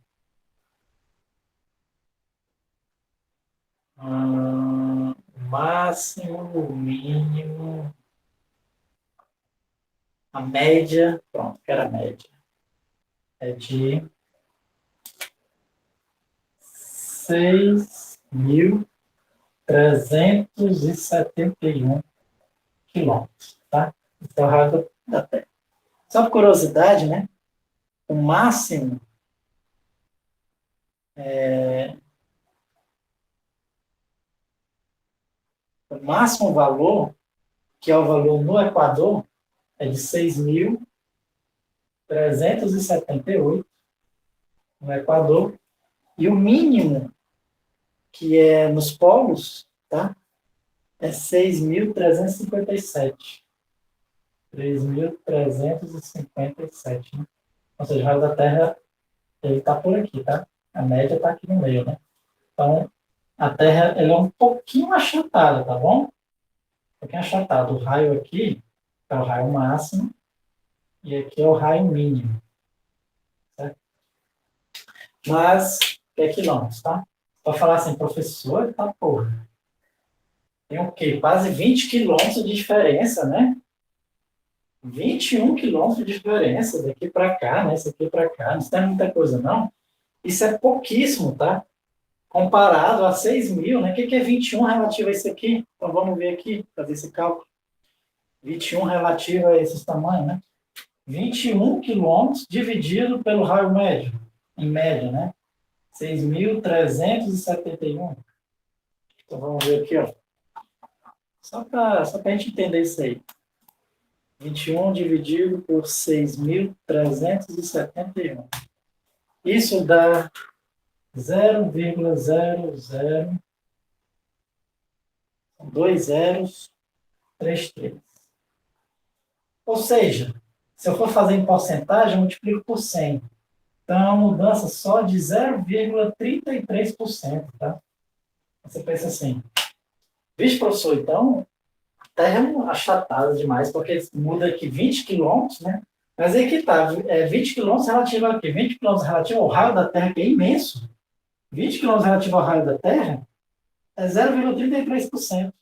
Speaker 1: máximo, o mínimo, a média, pronto, que era a média, é de 6.371 quilômetros, tá? Então, o raio da Terra. Só por curiosidade, né? O máximo, o máximo valor, que é o valor no Equador, é de 6.378 no Equador, e o mínimo, que é nos polos, tá? É 6.357. 3.357, né? Ou seja, o raio da Terra, ele está por aqui, tá? A média está aqui no meio, né? Então, a Terra, ela é um pouquinho achatada, tá bom? Um pouquinho achatada. O raio aqui é o raio máximo e aqui é o raio mínimo, certo? Mas, é quilômetros, tá? Para falar assim, professor, tá porra. Tem o quê? Quase 20 quilômetros de diferença, né? 21 quilômetros de diferença daqui para cá, né? Isso aqui para cá. Não tem muita coisa, não. Isso é pouquíssimo, tá? Comparado a 6.000, né? O que é 21 relativo a isso aqui? Então vamos ver aqui, fazer esse cálculo. 21 relativo a esses tamanhos, né? 21 quilômetros dividido pelo raio médio, em média, né? 6.371. Então vamos ver aqui, ó. Só para a gente entender isso aí. 21 dividido por 6.371. Isso dá 0,002033. Ou seja, se eu for fazer em porcentagem, eu multiplico por 100. Então, é uma mudança só de 0,33%, tá? Você pensa assim, vixe, professor, então a Terra é achatada demais, porque muda aqui 20 quilômetros, né? Mas aí que tá, 20 quilômetros relativo a quê? 20 quilômetros relativo ao raio da Terra, que é imenso. 20 quilômetros relativo ao raio da Terra é 0,33%.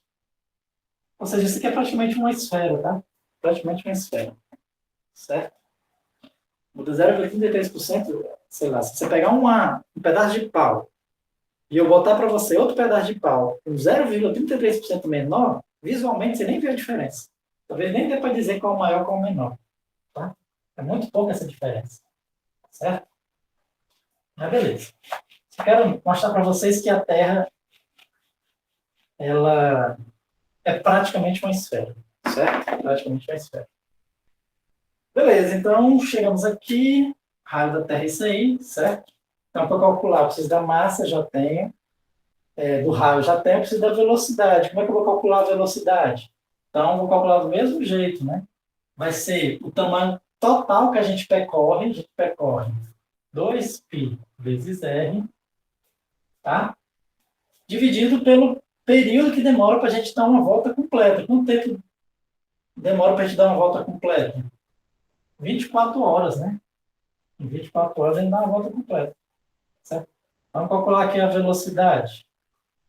Speaker 1: Ou seja, isso aqui é praticamente uma esfera, tá? Praticamente uma esfera, certo? Muda 0,33%, sei lá, se você pegar um pedaço de pau e eu botar para você outro pedaço de pau com 0,33% menor, visualmente você nem vê a diferença. Talvez nem dê para dizer qual é o maior e qual é o menor. Tá? É muito pouca essa diferença. Certo? Mas beleza. Eu quero mostrar para vocês que a Terra ela é praticamente uma esfera. Certo? Praticamente uma esfera. Beleza, então chegamos aqui. Raio da Terra é isso aí, certo? Então, para calcular, eu preciso da massa, já tenho. Do raio, já tenho, eu preciso da velocidade. Como é que eu vou calcular a velocidade? Então, eu vou calcular do mesmo jeito, né? Vai ser o tamanho total que a gente percorre 2π vezes r, tá? Dividido pelo período que demora para a gente dar uma volta completa. Quanto tempo demora para a gente dar uma volta completa? 24 horas, né? Em 24 horas a gente dá uma volta completa, certo? Vamos calcular aqui a velocidade.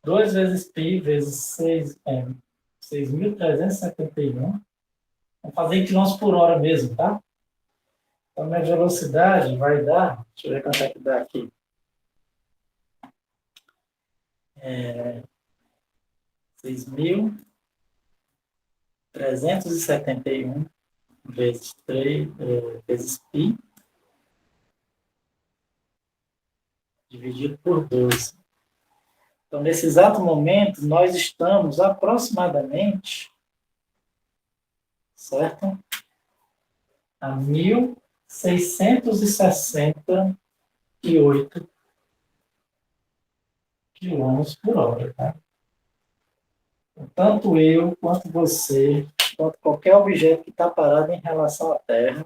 Speaker 1: 2 vezes π vezes 6.371. Vamos fazer em quilômetros por hora mesmo, tá? Então, minha velocidade vai dar... Deixa eu ver quanto é que dá aqui. 6.000 371 vezes 3, vezes π, dividido por 12. Então, nesse exato momento, nós estamos aproximadamente, certo? A 1.668 quilômetros por hora, tá? Tanto eu, quanto você, quanto qualquer objeto que está parado em relação à Terra,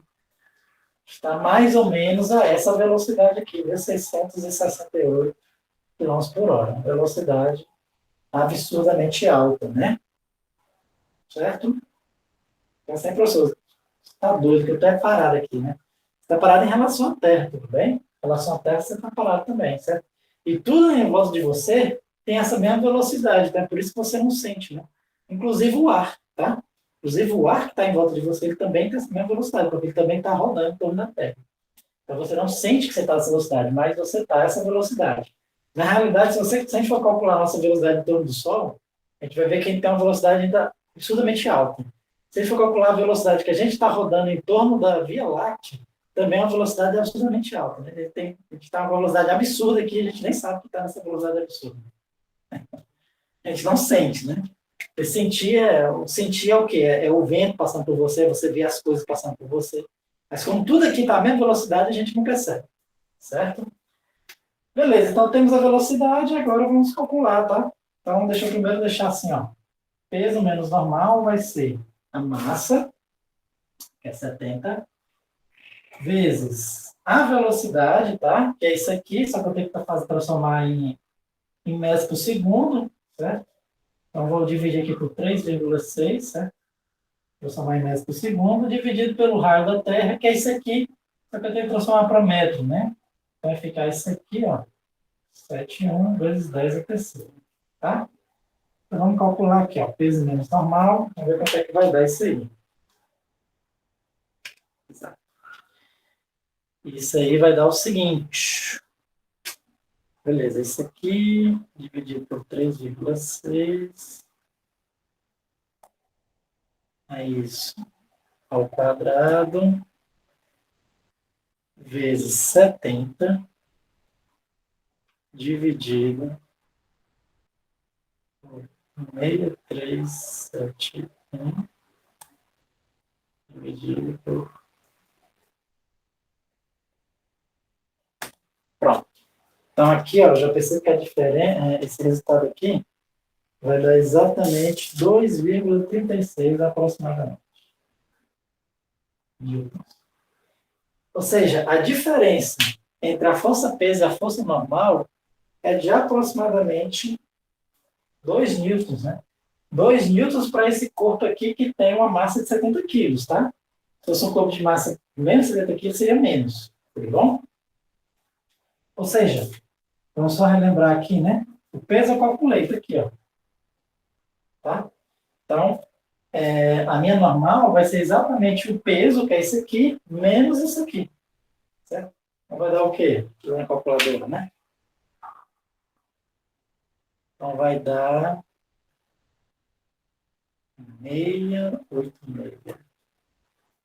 Speaker 1: está mais ou menos a essa velocidade aqui, 1.668 quilômetros por hora. Uma velocidade absurdamente alta, né? Certo? Então, sempre, professor, está doido, que eu estou parado aqui, né? Você está parado em relação à Terra, tudo bem? Em relação à Terra, você está parado também, certo? E tudo em volta de você tem essa mesma velocidade, tá? Por isso que você não sente, né? Inclusive o ar, tá? Inclusive o ar que está em volta de você, ele também tem essa mesma velocidade, porque ele também está rodando em torno da Terra. Então você não sente que você está nessa velocidade, mas você está essa velocidade. Na realidade, se a gente for calcular a nossa velocidade em torno do Sol, a gente vai ver que a gente tem uma velocidade ainda absurdamente alta. Se a gente for calcular a velocidade que a gente está rodando em torno da Via Láctea, também é uma velocidade absurdamente alta. Né? A gente está uma velocidade absurda aqui, a gente nem sabe que está nessa velocidade absurda. A gente não sente, né? Sentir é o quê? É o vento passando por você, você vê as coisas passando por você. Mas como tudo aqui está a mesma velocidade, a gente não percebe. Certo? Beleza, então temos a velocidade, agora vamos calcular, tá? Então, deixa eu primeiro deixar assim, ó. Peso menos normal vai ser a massa, que é 70, vezes a velocidade, tá? Que é isso aqui, só que eu tenho que transformar em metros por segundo, certo? Então, vou dividir aqui por 3,6, certo? Transformar em metros por segundo, dividido pelo raio da Terra, que é isso aqui, só que eu tenho que transformar para metro, né? Então, vai ficar isso aqui, ó. 7,1 vezes 10 a terceira, tá? Então, vamos calcular aqui, ó, peso menos normal, vamos ver quanto é que vai dar isso aí. Exato. Isso aí vai dar o seguinte. Beleza, isso aqui, dividido por 3,6, é isso, ao quadrado, vezes 70, dividido por 6371, dividido por... Pronto. Então, aqui, ó, já percebo que a diferença, esse resultado aqui vai dar exatamente 2,36 aproximadamente. Newtons. Ou seja, a diferença entre a força-peso e a força normal é de aproximadamente 2 newtons, né? 2 newtons para esse corpo aqui que tem uma massa de 70 quilos, tá? Se fosse um corpo de massa menos de 70 quilos, seria menos, tudo bom? Ou seja, vamos só relembrar aqui, né? O peso eu calculei, tá aqui, ó. Tá? Então, a minha normal vai ser exatamente o peso, que é esse aqui, menos isso aqui. Certo? Então, vai dar o quê? Na calculadora, né? Então, vai dar 686.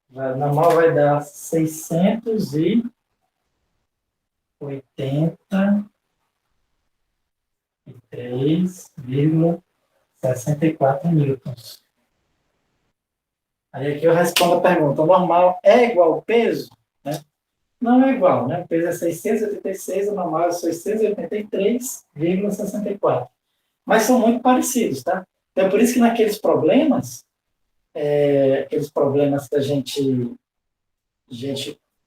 Speaker 1: Normal vai dar 683,64 newtons. Aí aqui eu respondo a pergunta, o normal é igual ao peso? Né? Não é igual, né? O peso é 686, o normal é 683,64. Mas são muito parecidos, tá? Então é por isso que naqueles problemas, aqueles problemas que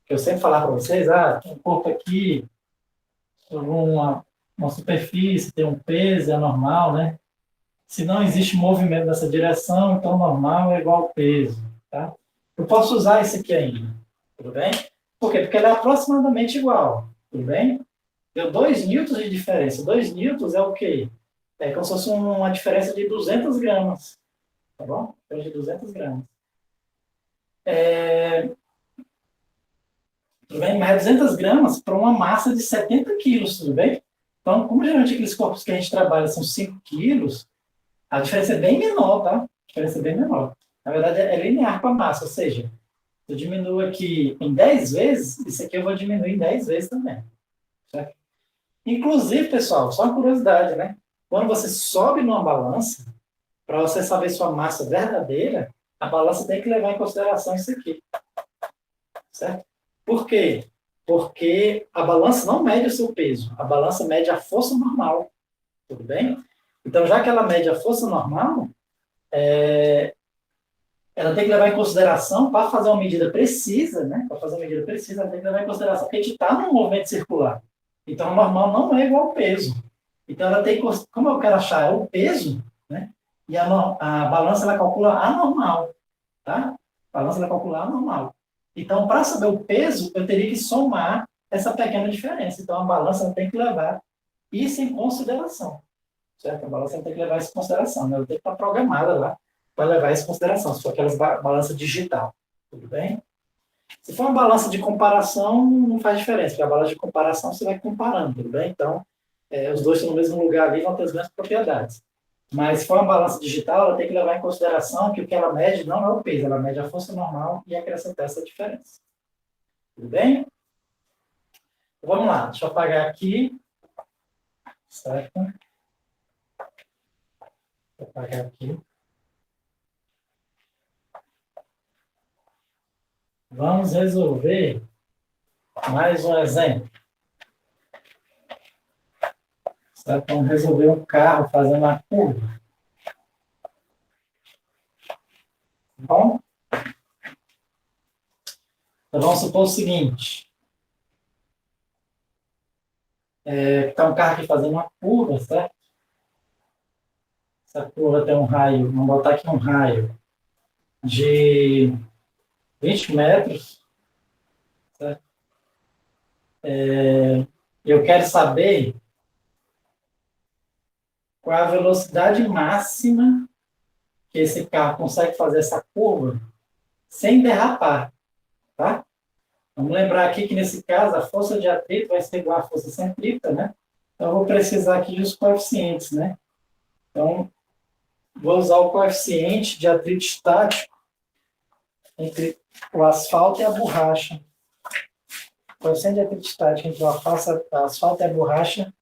Speaker 1: que eu sempre falava para vocês, tem um corpo aqui, uma superfície, tem um peso, é normal, né? Se não existe movimento nessa direção, então normal é igual ao peso, tá? Eu posso usar esse aqui ainda, tudo bem? Por quê? Porque ele é aproximadamente igual, tudo bem? Deu 2 newtons de diferença. 2 newtons é o quê? É como se fosse uma diferença de 200 gramas, tá bom? Diferença de 200 gramas. Tudo bem? Mas 200 gramas para uma massa de 70 quilos, tudo bem? Então, como geralmente aqueles corpos que a gente trabalha são 5 quilos, a diferença é bem menor, tá? A diferença é bem menor. Na verdade, é linear com a massa, ou seja, eu diminuo aqui em 10 vezes, isso aqui eu vou diminuir em 10 vezes também. Certo? Inclusive, pessoal, só uma curiosidade, né? Quando você sobe numa balança, para você saber sua massa verdadeira, a balança tem que levar em consideração isso aqui. Certo? Por quê? Porque a balança não mede o seu peso, a balança mede a força normal. Tudo bem? Então, já que ela mede a força normal, ela tem que levar em consideração, para fazer uma medida precisa, né? Para fazer uma medida precisa, ela tem que levar em consideração que a gente está num movimento circular. Então, o normal não é igual ao peso. Então, ela tem, como eu quero achar o peso, né? E a balança, ela calcula a normal, tá? A balança, ela calcula a normal. Então, para saber o peso, eu teria que somar essa pequena diferença. Então, a balança tem que levar isso em consideração, certo? A balança tem que levar isso em consideração, né? Ela tem que estar programada lá para levar isso em consideração, se for aquelas balança digital, tudo bem? Se for uma balança de comparação, não faz diferença, porque a balança de comparação você vai comparando, tudo bem? Então, os dois estão no mesmo lugar ali, vão ter as mesmas propriedades. Mas se for uma balança digital, ela tem que levar em consideração que o que ela mede não é o peso, ela mede a força normal e acrescentar essa diferença. Tudo bem? Então, vamos lá, deixa eu apagar aqui. Certo? Vou apagar aqui. Vamos resolver mais um exemplo. Certo? Vamos resolver um carro fazendo uma curva. Bom? Então, vamos supor o seguinte. Está um carro aqui fazendo uma curva, certo? Essa curva tem um raio, vamos botar aqui um raio de 20 metros, certo? Eu quero saber qual é a velocidade máxima que esse carro consegue fazer essa curva sem derrapar, tá? Vamos lembrar aqui que, nesse caso, a força de atrito vai ser igual à força centrípeta, né? Então, eu vou precisar aqui dos coeficientes, né? Então, vou usar o coeficiente de atrito estático entre o asfalto e a borracha. O coeficiente de atrito estático entre o asfalto e a borracha,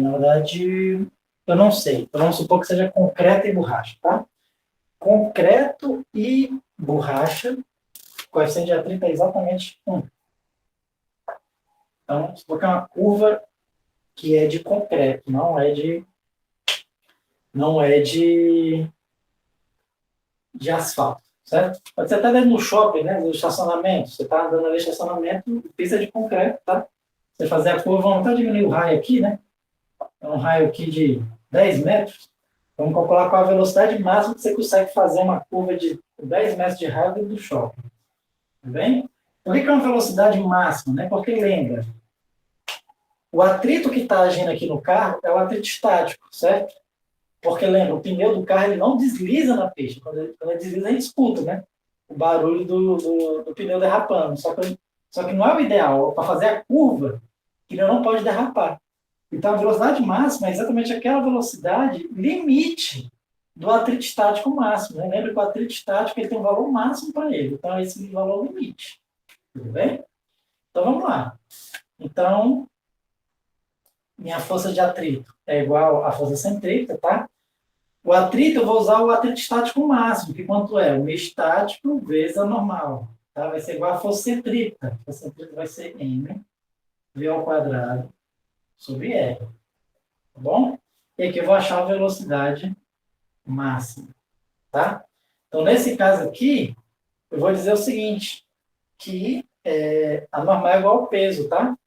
Speaker 1: na verdade, eu não sei. Então, vamos supor que seja concreto e borracha, tá? Concreto e borracha, o coeficiente de atrito é exatamente 1. Então, se colocar uma curva que é de concreto, não é de asfalto, certo? Pode ser até dentro do shopping, né? No estacionamento. Você está andando ali no estacionamento, pista de concreto, tá? Você fazer a curva, vamos até diminuir o raio aqui, né? É um raio aqui de 10 metros. Vamos calcular qual a velocidade máxima que você consegue fazer uma curva de 10 metros de raio dentro do shopping. Tudo bem? Por que é uma velocidade máxima? Né? Porque lembra, o atrito que está agindo aqui no carro é o atrito estático, certo? Porque lembra, o pneu do carro ele não desliza na pista. Quando ele desliza, a gente escuta, né? O barulho do pneu derrapando. Só que não é o ideal. Para fazer a curva, o pneu não pode derrapar. Então, a velocidade máxima é exatamente aquela velocidade limite do atrito estático máximo. Né? Lembra que o atrito estático ele tem um valor máximo para ele. Então, é esse valor limite. Tudo bem? Então, vamos lá. Então, minha força de atrito é igual à força centrípeta, tá? O atrito, eu vou usar o atrito estático máximo, que quanto é? O meu estático vezes a normal. Tá? Vai ser igual à força centrípeta. A força centrípeta vai ser M, V ao quadrado, sobre R. Tá bom? E aqui eu vou achar a velocidade máxima. Tá? Então, nesse caso aqui, eu vou dizer o seguinte, que a normal é igual ao peso, tá?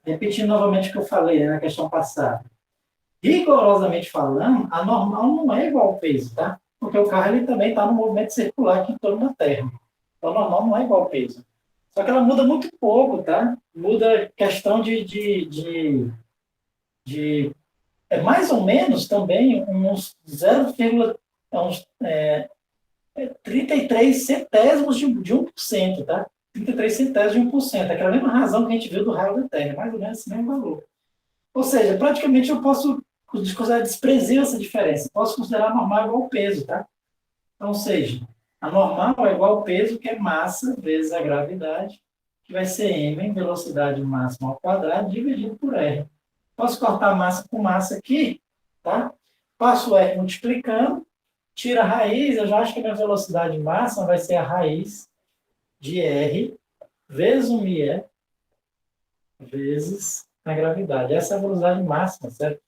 Speaker 1: Repetindo novamente o que eu falei, né, na questão passada. Rigorosamente falando, a normal não é igual ao peso, tá? Porque o carro ele também está no movimento circular aqui em torno da Terra. Então, a normal não é igual ao peso. Só que ela muda muito pouco, tá? Muda questão é mais ou menos também uns 0,33 centésimos de 1%, tá? 33 centésimos de 1%. Aquela mesma razão que a gente viu do raio da Terra, mais ou menos esse mesmo valor. Ou seja, praticamente eu posso considerar desprezível essa diferença. Posso considerar a normal igual ao peso, tá? Então, ou seja, a normal é igual ao peso, que é massa vezes a gravidade, que vai ser m, velocidade máxima ao quadrado, dividido por r. Posso cortar massa com massa aqui, tá? Passo o r multiplicando, tira a raiz, eu já acho que a minha velocidade máxima vai ser a raiz de r vezes o μe vezes a gravidade. Essa é a velocidade máxima, certo?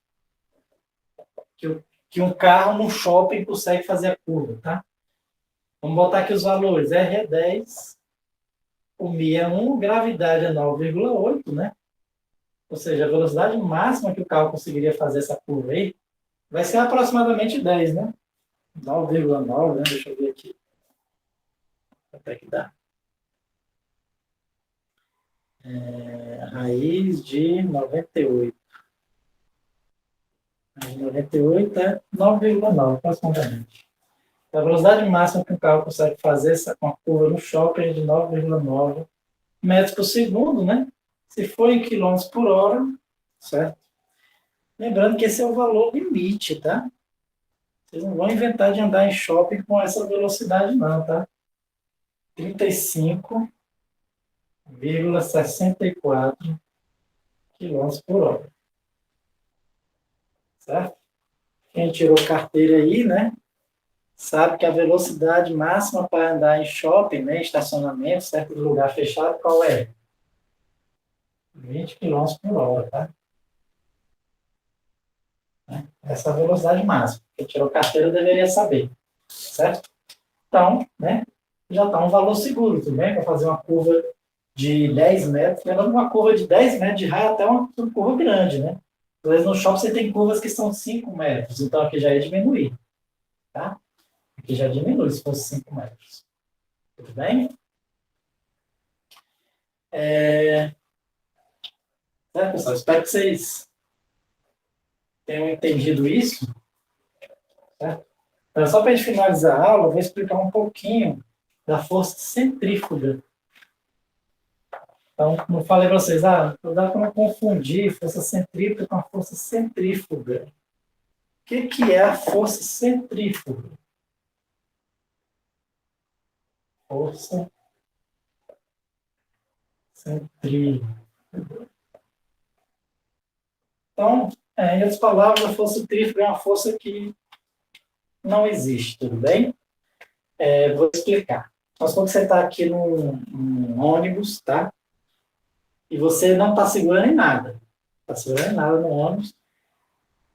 Speaker 1: Que um carro no shopping consegue fazer a curva, tá? Vamos botar aqui os valores. R é 10, o μ é 1, gravidade é 9,8, né? Ou seja, a velocidade máxima que o carro conseguiria fazer essa curva aí vai ser aproximadamente 10, né? 9,9, né? Deixa eu ver aqui. Quanto é que dá? Raiz de 98. Raiz de 98 é 9,9, aproximadamente. A velocidade máxima que o carro consegue fazer uma curva no shopping é de 9,9 metros por segundo, né? Se for em quilômetros por hora, certo? Lembrando que esse é o valor limite, tá? Vocês não vão inventar de andar em shopping com essa velocidade, não, tá? 35,64 quilômetros por hora. Certo? Quem tirou carteira aí, né? Sabe que a velocidade máxima para andar em shopping, né? Estacionamento, certo? Lugar fechado, qual é? 20 quilômetros por hora, tá? Essa é a velocidade máxima. Quem tirou carteira deveria saber, certo? Então, né? Já está um valor seguro, tudo bem? Para fazer uma curva de 10 metros, lembrando uma curva de 10 metros de raio até uma curva grande, né? Às vezes no shopping você tem curvas que são 5 metros, então aqui já ia diminuir, tá? Aqui já diminui se fosse 5 metros. Tudo bem? Certo, pessoal? Espero que vocês tenham entendido isso, certo? Então, só para a gente finalizar a aula, eu vou explicar um pouquinho da força centrífuga. Então, como eu falei para vocês, dá para não confundir força centrífuga com a força centrífuga. O que é a força centrífuga? Força centrífuga. Então, em outras palavras, a força centrífuga é uma força que não existe, tudo bem? Vou explicar. Nós quando você está aqui num ônibus, tá? E você não está segurando em nada. Está segurando em nada no ônibus.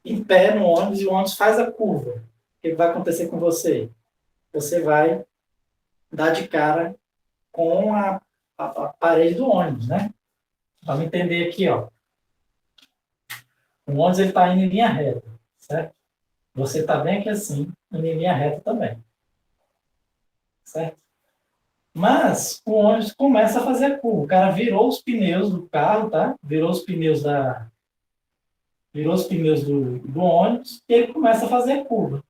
Speaker 1: Em pé no ônibus, e o ônibus faz a curva. O que vai acontecer com você? Você vai dar de cara com a parede do ônibus, né? Vamos entender aqui, ó. O ônibus está indo em linha reta, certo? Você está bem aqui assim, indo em linha reta também. Certo? Mas o ônibus começa a fazer a curva. O cara virou os pneus do carro, tá? Virou os pneus do ônibus e ele começa a fazer a curva. O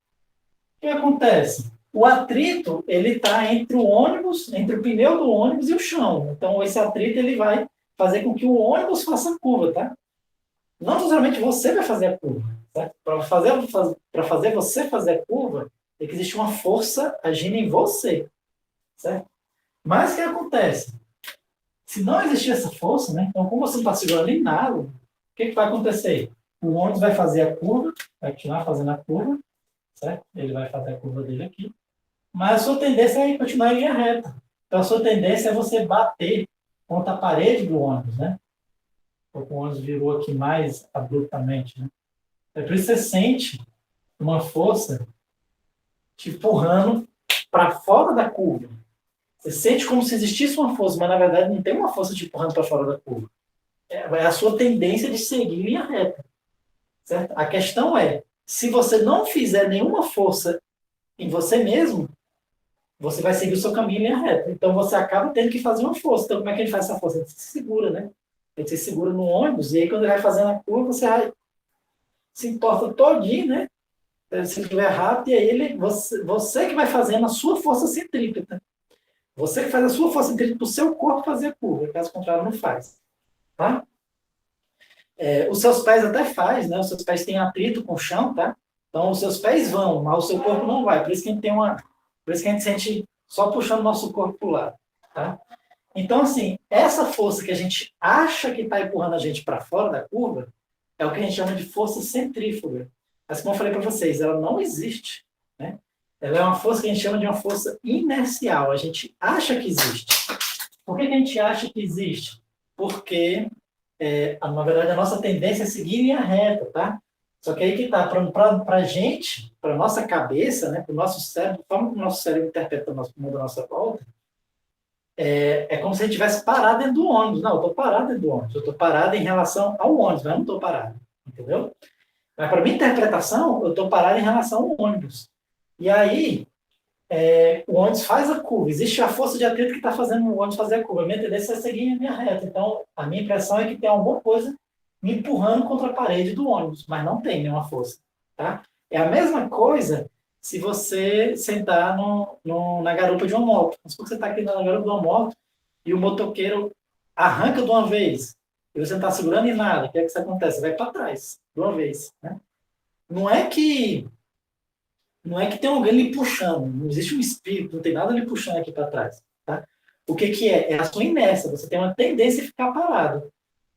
Speaker 1: que acontece? O atrito, ele está entre o ônibus, entre o pneu do ônibus e o chão. Então, esse atrito, ele vai fazer com que o ônibus faça a curva, tá? Não necessariamente você vai fazer a curva, certo? Para fazer você fazer a curva, tem que existir uma força agindo em você, certo? Mas o que acontece? Se não existir essa força, né? Então, como você não está segurando em nada, o que vai acontecer? O ônibus vai fazer a curva, vai continuar fazendo a curva, certo? Ele vai fazer a curva dele aqui. Mas a sua tendência é continuar em linha reta. Então, a sua tendência é você bater contra a parede do ônibus, né? Porque o ônibus virou aqui mais abruptamente, né? É por isso que você sente uma força te empurrando para fora da curva. Você sente como se existisse uma força, mas na verdade não tem uma força te empurrando para fora da curva. É a sua tendência de seguir em linha reta. Certo? A questão é, se você não fizer nenhuma força em você mesmo, você vai seguir o seu caminho em linha reta. Então você acaba tendo que fazer uma força. Então como é que ele faz essa força? Ele se segura, né? Ele se segura no ônibus, e aí quando ele vai fazendo a curva, você se importa todinho, né? Se ele estiver rápido, e aí você que vai fazendo a sua força centrípeta. Você que faz a sua força centrífuga para o seu corpo fazer a curva, caso contrário, não faz. Tá? Os seus pés até faz, né? Os seus pés têm atrito com o chão, tá? Então, os seus pés vão, mas o seu corpo não vai. Por isso que a gente tem por isso que a gente sente só puxando o nosso corpo para o lado, tá? Então, assim, essa força que a gente acha que está empurrando a gente para fora da curva é o que a gente chama de força centrífuga. Mas, como eu falei para vocês, ela não existe, né? Ela é uma força que a gente chama de uma força inercial. A gente acha que existe. Por que a gente acha que existe? Porque na verdade, a nossa tendência é seguir em linha reta, tá? Só que aí que tá, para a gente, para nossa cabeça, né, para o nosso cérebro, a forma que o nosso cérebro interpreta o mundo à nossa volta, é como se a gente estivesse parado dentro do ônibus. Não, eu estou parado dentro do ônibus, eu estou parado em relação ao ônibus, mas não estou parado, entendeu? Mas para minha interpretação, eu estou parado em relação ao ônibus. E aí, o ônibus faz a curva, existe a força de atrito que está fazendo o ônibus fazer a curva. A minha tendência é seguir em linha reta. Então, a minha impressão é que tem alguma coisa me empurrando contra a parede do ônibus, mas não tem nenhuma força. Tá? É a mesma coisa se você sentar na garupa de uma moto. Vamos supor que você está aqui na garupa de uma moto e o motoqueiro arranca de uma vez e você não está segurando em nada. O que é que isso acontece? Você vai para trás de uma vez. Né? Não é que tem alguém lhe puxando, não existe um espírito, não tem nada lhe puxando aqui para trás. Tá? O que é? É a sua inércia, você tem uma tendência a ficar parado.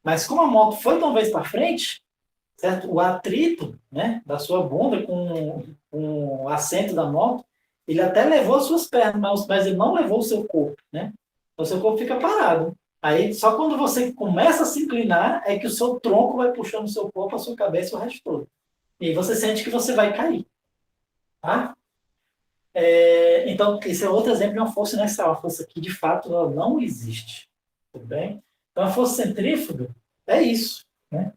Speaker 1: Mas como a moto foi de uma vez para frente, certo? O atrito, né, da sua bunda com o assento da moto, ele até levou as suas pernas, mas ele não levou o seu corpo. Né? Então, o seu corpo fica parado. Aí, só quando você começa a se inclinar, é que o seu tronco vai puxando o seu corpo, a sua cabeça e o resto todo. E aí você sente que você vai cair. Tá? Então, esse é outro exemplo de uma força inercial, uma força que, de fato, ela não existe. Tudo bem? Então, a força centrífuga é isso. Né?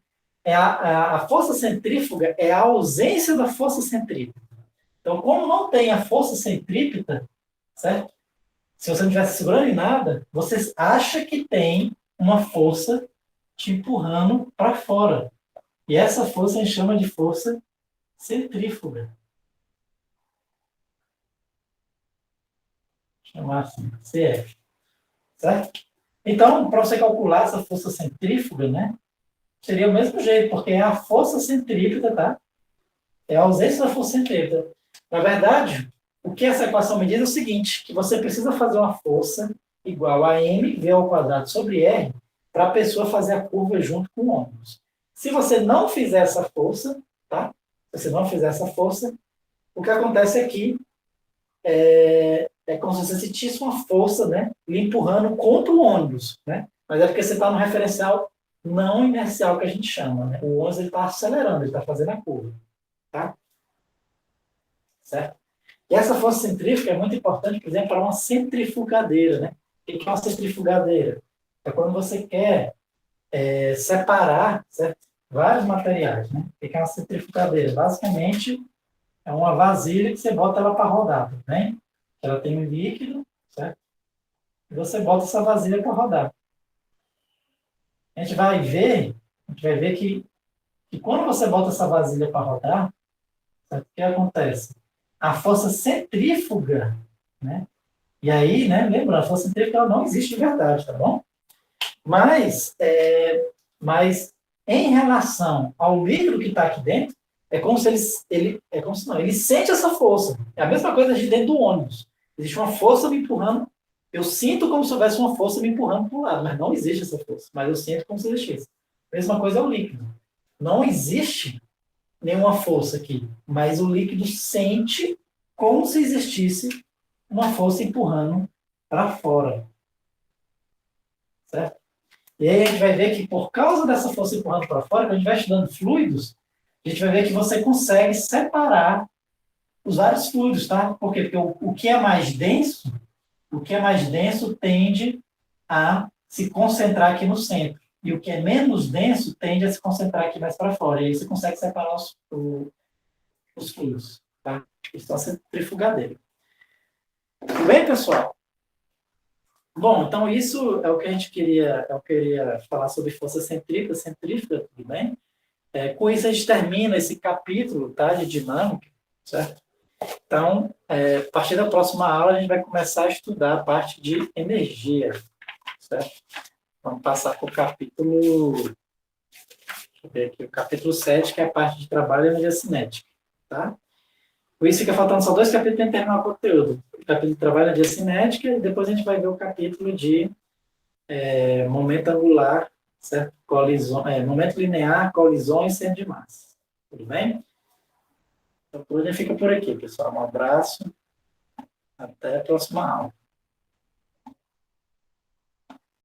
Speaker 1: A força centrífuga é a ausência da força centrípeta. Então, como não tem a força centrípeta, certo? Se você não estivesse segurando em nada, você acha que tem uma força te empurrando para fora. E essa força a gente chama de força centrífuga. Chamar assim, CF. Certo? Então, para você calcular essa força centrífuga, né, seria o mesmo jeito, porque é a força centrípeta, tá? É a ausência da força centrípeta. Na verdade, o que essa equação me diz é o seguinte, que você precisa fazer uma força igual a mv ao quadrado sobre r para a pessoa fazer a curva junto com o ônibus. Se você não fizer essa força, tá? Se você não fizer essa força, o que acontece aqui é como se você sentisse uma força, né, lhe empurrando contra o ônibus, né? Mas é porque você está no referencial não inercial que a gente chama, né? O ônibus está acelerando, ele está fazendo a curva, tá? Certo? E essa força centrífuga é muito importante, por exemplo, para uma centrifugadeira, né? O que é uma centrifugadeira? É quando você quer separar, certo? Vários materiais, né? O que é uma centrifugadeira? Basicamente, é uma vasilha que você bota ela para rodar, tá bem? Ela tem um líquido, certo? E você bota essa vasilha para rodar. A gente vai ver que quando você bota essa vasilha para rodar, certo? O que acontece? A força centrífuga, né? E aí, né, lembra, a força centrífuga ela não existe de verdade, tá bom? Mas em relação ao líquido que está aqui dentro, é como se ele sente essa força. É a mesma coisa de dentro do ônibus. Existe uma força me empurrando. Eu sinto como se houvesse uma força me empurrando para o lado, mas não existe essa força. Mas eu sinto como se existisse. A mesma coisa é o líquido. Não existe nenhuma força aqui, mas o líquido sente como se existisse uma força empurrando para fora. Certo? E aí a gente vai ver que por causa dessa força empurrando para fora, quando a gente vai estudando fluidos, a gente vai ver que você consegue separar os vários fluidos, tá? Por quê? Porque o que é mais denso, tende a se concentrar aqui no centro. E o que é menos denso tende a se concentrar aqui mais para fora. E aí você consegue separar os fluidos, tá? Isso é uma centrifugadeira. Tudo bem, pessoal? Bom, então isso é o que a gente queria, eu queria falar sobre força centrífuga, tudo bem? Com isso a gente termina esse capítulo, tá, de dinâmica, certo? Então, a partir da próxima aula, a gente vai começar a estudar a parte de energia, certo? Vamos passar para o capítulo, deixa eu ver aqui, o capítulo 7, que é a parte de trabalho e energia cinética, tá? Por isso fica faltando só 2 capítulos para terminar o conteúdo. O capítulo de trabalho e energia cinética, e depois a gente vai ver o capítulo de momento angular, certo? Momento linear, colisões e centro de massa. Tudo bem? Então, por hoje fica por aqui, pessoal. Um abraço. Até a próxima aula.